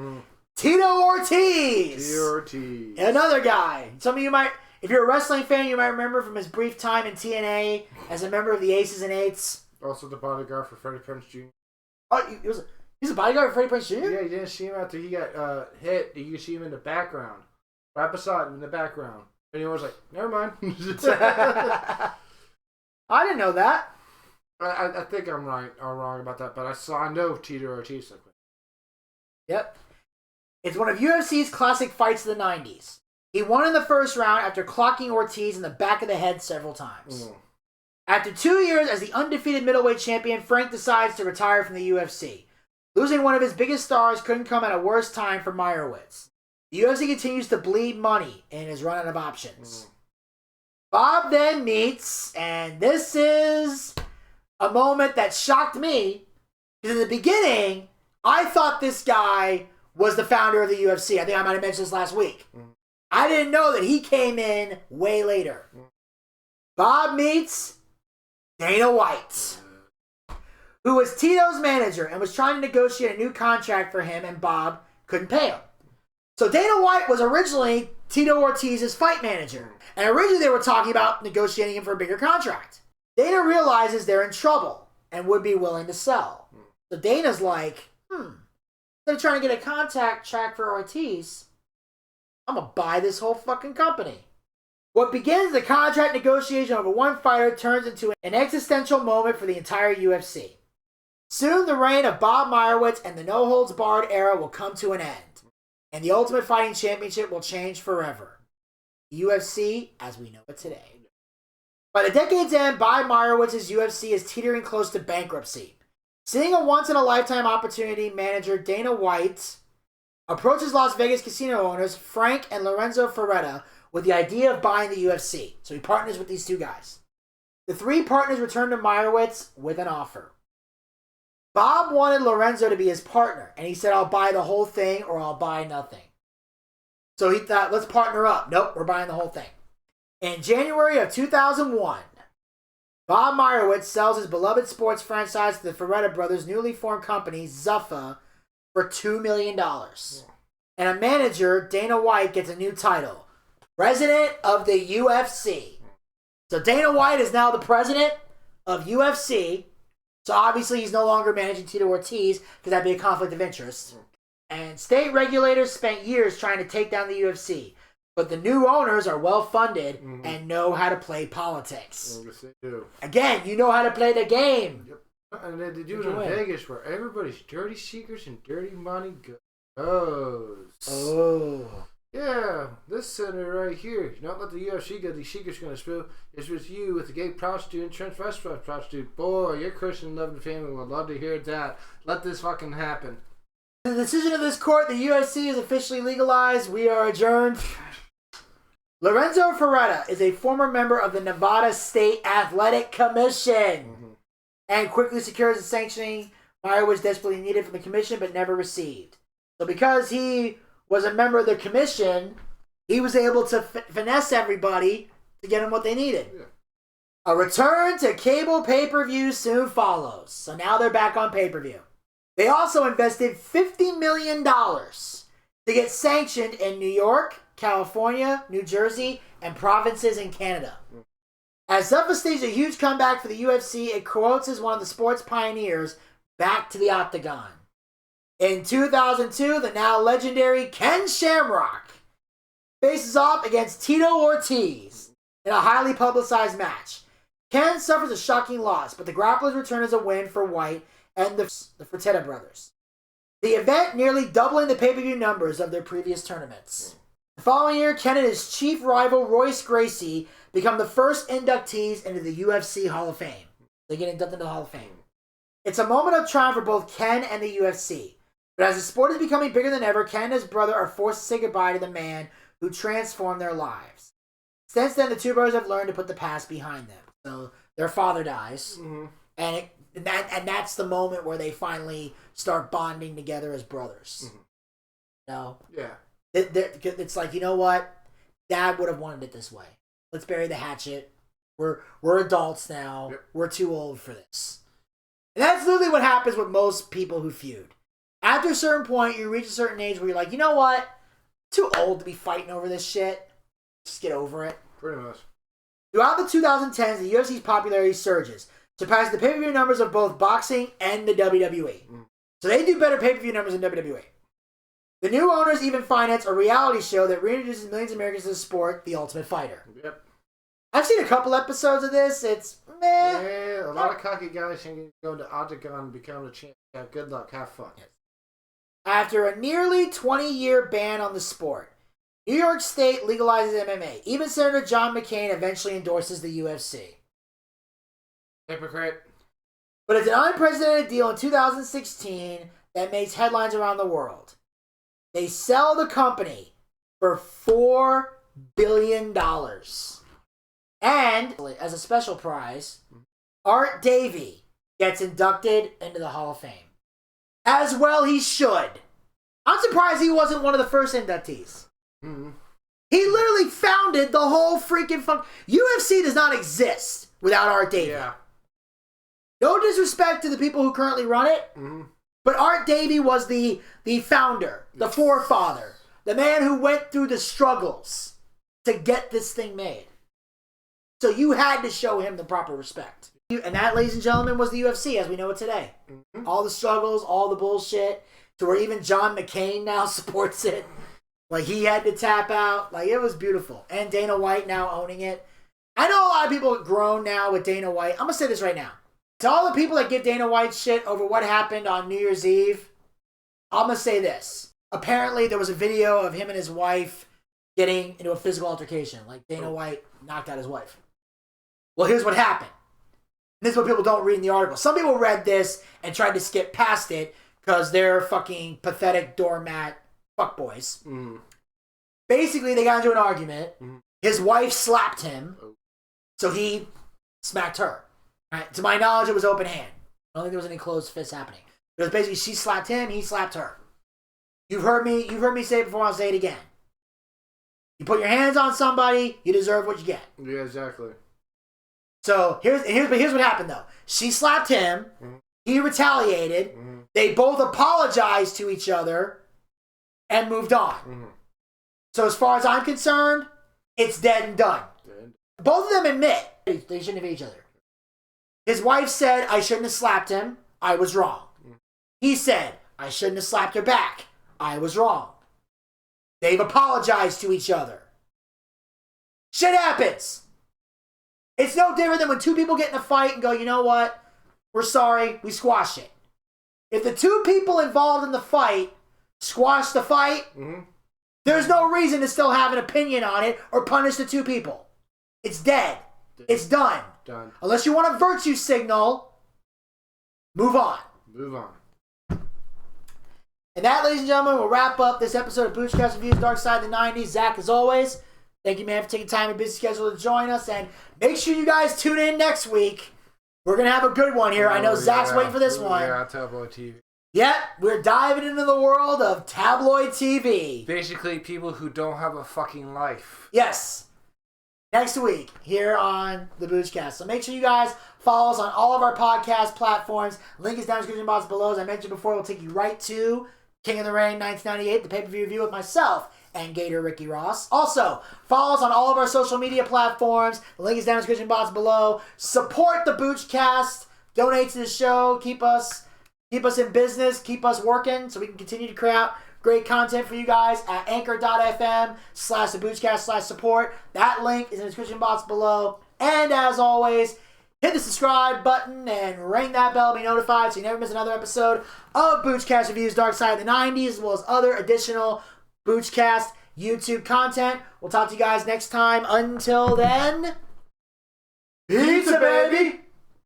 S1: Tito Ortiz.
S2: Tito Ortiz.
S1: Another guy. Some of you might, if you're a wrestling fan, you might remember from his brief time in TNA as a member of the Aces and Eights.
S2: Also the bodyguard for Freddie Prinze Jr.
S1: Oh, he's a bodyguard for Freddie Prinze Jr.?
S2: Yeah, you didn't see him after he got hit. You could see him in the background. Right beside him in the background. And he was like, never mind.
S1: I didn't know that.
S2: I think I'm right or wrong about that, but I know Tito Ortiz.
S1: Yep. It's one of UFC's classic fights of the 90s. He won in the first round after clocking Ortiz in the back of the head several times. After 2 years as the undefeated middleweight champion, Frank decides to retire from the UFC. Losing one of his biggest stars couldn't come at a worse time for Meyerowitz. The UFC continues to bleed money and is running out of options. Bob then meets, and this is a moment that shocked me, because in the beginning, I thought this guy was the founder of the UFC. I think I might have mentioned this last week. I didn't know that he came in way later. Bob meets Dana White, who was Tito's manager and was trying to negotiate a new contract for him, and Bob couldn't pay him. So Dana White was originally Tito Ortiz's fight manager. And originally they were talking about negotiating him for a bigger contract. Dana realizes they're in trouble and would be willing to sell. So Dana's like, instead of trying to get a contract track for Ortiz, I'm going to buy this whole fucking company. What begins the contract negotiation over one fighter turns into an existential moment for the entire UFC. Soon the reign of Bob Meyerowitz and the no-holds-barred era will come to an end. And the Ultimate Fighting Championship will change forever. The UFC as we know it today. By the decade's end, Bob Meyerowitz's UFC is teetering close to bankruptcy. Seeing a once-in-a-lifetime opportunity, manager Dana White approaches Las Vegas casino owners Frank and Lorenzo Ferretta with the idea of buying the UFC. So he partners with these two guys. The three partners return to Meyerowitz with an offer. Bob wanted Lorenzo to be his partner, and he said, I'll buy the whole thing or I'll buy nothing. So he thought, let's partner up. Nope, we're buying the whole thing. In January of 2001, Bob Meyerowitz sells his beloved sports franchise to the Ferretta brothers' newly formed company, Zuffa, for $2 million. And a manager, Dana White, gets a new title, President of the UFC. So Dana White is now the president of UFC. So obviously he's no longer managing Tito Ortiz because that'd be a conflict of interest. And state regulators spent years trying to take down the UFC. But the new owners are well funded and know how to play politics.
S2: Yes, they do.
S1: Again, you know how to play the game.
S2: Yep. And they do it in Vegas where everybody's dirty secrets and dirty money goes.
S1: Oh.
S2: Yeah, this center right here. Don't let the UFC get these secrets going to spill. It's with you, with the gay prostitute and transvestite prostitute. Boy, your Christian loving family would love to hear that. Let this fucking happen.
S1: The decision of this court, the UFC is officially legalized. We are adjourned. Lorenzo Ferretta is a former member of the Nevada State Athletic Commission and quickly secures the sanctioning Meyerowitz desperately needed from the commission but never received. So because he was a member of the commission, he was able to finesse everybody to get them what they needed. Yeah. A return to cable pay-per-view soon follows. So now they're back on pay-per-view. They also invested $50 million to get sanctioned in New York, California, New Jersey, and provinces in Canada. As Zuffa staged a huge comeback for the UFC, it quotes as one of the sport's pioneers back to the Octagon. In 2002, the now legendary Ken Shamrock faces off against Tito Ortiz in a highly publicized match. Ken suffers a shocking loss, but the grapplers return as a win for White and the Fertitta brothers. The event nearly doubling the pay-per-view numbers of their previous tournaments. The following year, Ken and his chief rival, Royce Gracie, become the first inductees into the UFC Hall of Fame. They get inducted into the Hall of Fame. It's a moment of triumph for both Ken and the UFC. But as the sport is becoming bigger than ever, Ken and his brother are forced to say goodbye to the man who transformed their lives. Since then, the two brothers have learned to put the past behind them. So their father dies, and that's the moment where they finally start bonding together as brothers.
S2: Mm-hmm.
S1: No,
S2: yeah,
S1: it's like, you know what? Dad would have wanted it this way. Let's bury the hatchet. We're adults now. Yep. We're too old for this. And that's literally what happens with most people who feud. After a certain point, you reach a certain age where you're like, you know what? Too old to be fighting over this shit. Just get over it.
S2: Pretty much.
S1: Throughout the 2010s, the UFC's popularity surges, surpassing the pay-per-view numbers of both boxing and the WWE. So they do better pay-per-view numbers than WWE. The new owners even finance a reality show that reintroduces millions of Americans to the sport, The Ultimate Fighter.
S2: Yep.
S1: I've seen a couple episodes of this. It's meh.
S2: Yeah, a lot of cocky guys can go to Octagon and become the champ. Yeah, good luck. Have fun. Yes.
S1: After a nearly 20-year ban on the sport, New York State legalizes MMA. Even Senator John McCain eventually endorses the UFC.
S2: Hypocrite.
S1: But it's an unprecedented deal in 2016 that makes headlines around the world. They sell the company for $4 billion. And, as a special prize, Art Davie gets inducted into the Hall of Fame. As well he should. I'm surprised he wasn't one of the first inductees.
S2: Mm-hmm.
S1: He literally founded the whole freaking UFC does not exist without Art Davie.
S2: Yeah.
S1: No disrespect to the people who currently run it, but Art Davie was the founder, the forefather, the man who went through the struggles to get this thing made. So you had to show him the proper respect. And that, ladies and gentlemen, was the UFC as we know it today. All the struggles, all the bullshit, to where even John McCain now supports it. Like, he had to tap out. Like, it was beautiful. And Dana White now owning it. I know a lot of people have grown now with Dana White. I'm going to say this right now. To all the people that give Dana White shit over what happened on New Year's Eve, I'm going to say this. Apparently, there was a video of him and his wife getting into a physical altercation. Like, Dana White knocked out his wife. Well, here's what happened. This is what people don't read in the article. Some people read this and tried to skip past it because they're fucking pathetic doormat fuckboys. Basically, they got into an argument. His wife slapped him, so he smacked her. Right? To my knowledge, it was open hand. I don't think there was any closed fists happening. It was basically she slapped him, he slapped her. You've heard me say it before, I'll say it again. You put your hands on somebody, you deserve what you get.
S2: Yeah, exactly.
S1: So here's what happened though. She slapped him. He retaliated. They both apologized to each other and moved on. So as far as I'm concerned, it's dead and done. Both of them admit they shouldn't have hit each other. His wife said, I shouldn't have slapped him. I was wrong. He said, I shouldn't have slapped her back. I was wrong. They've apologized to each other. Shit happens. It's no different than when two people get in a fight and go, you know what? We're sorry. We squash it. If the two people involved in the fight squash the fight, there's no reason to still have an opinion on it or punish the two people. It's dead. It's done. Unless you want a virtue signal, move on. And that, ladies and gentlemen, will wrap up this episode of Boochcast Reviews Darkside the 90s. Zach, as always, thank you, man, for taking time in busy schedule to join us. And make sure you guys tune in next week. We're going to have a good one here. I know Zach's waiting for this one.
S2: Yeah, tabloid TV.
S1: Yep, we're diving into the world of tabloid TV.
S2: Basically, people who don't have a fucking life.
S1: Yes. Next week, here on the Boochcast. So make sure you guys follow us on all of our podcast platforms. Link is down in the description box below. As I mentioned before, we'll take you right to King of the Ring 1998, the pay-per-view review with myself and Gator Ricky Ross. Also, follow us on all of our social media platforms. The link is down in the description box below. Support the Boochcast. Donate to the show. Keep us in business. Keep us working so we can continue to create great content for you guys at anchor.fm/theboochcast/support. That link is in the description box below. And as always, hit the subscribe button and ring that bell to be notified so you never miss another episode of Boochcast Reviews Darkside of the 90s, as well as other additional Boochcast YouTube content. We'll talk to you guys next time. Until then, pizza, baby!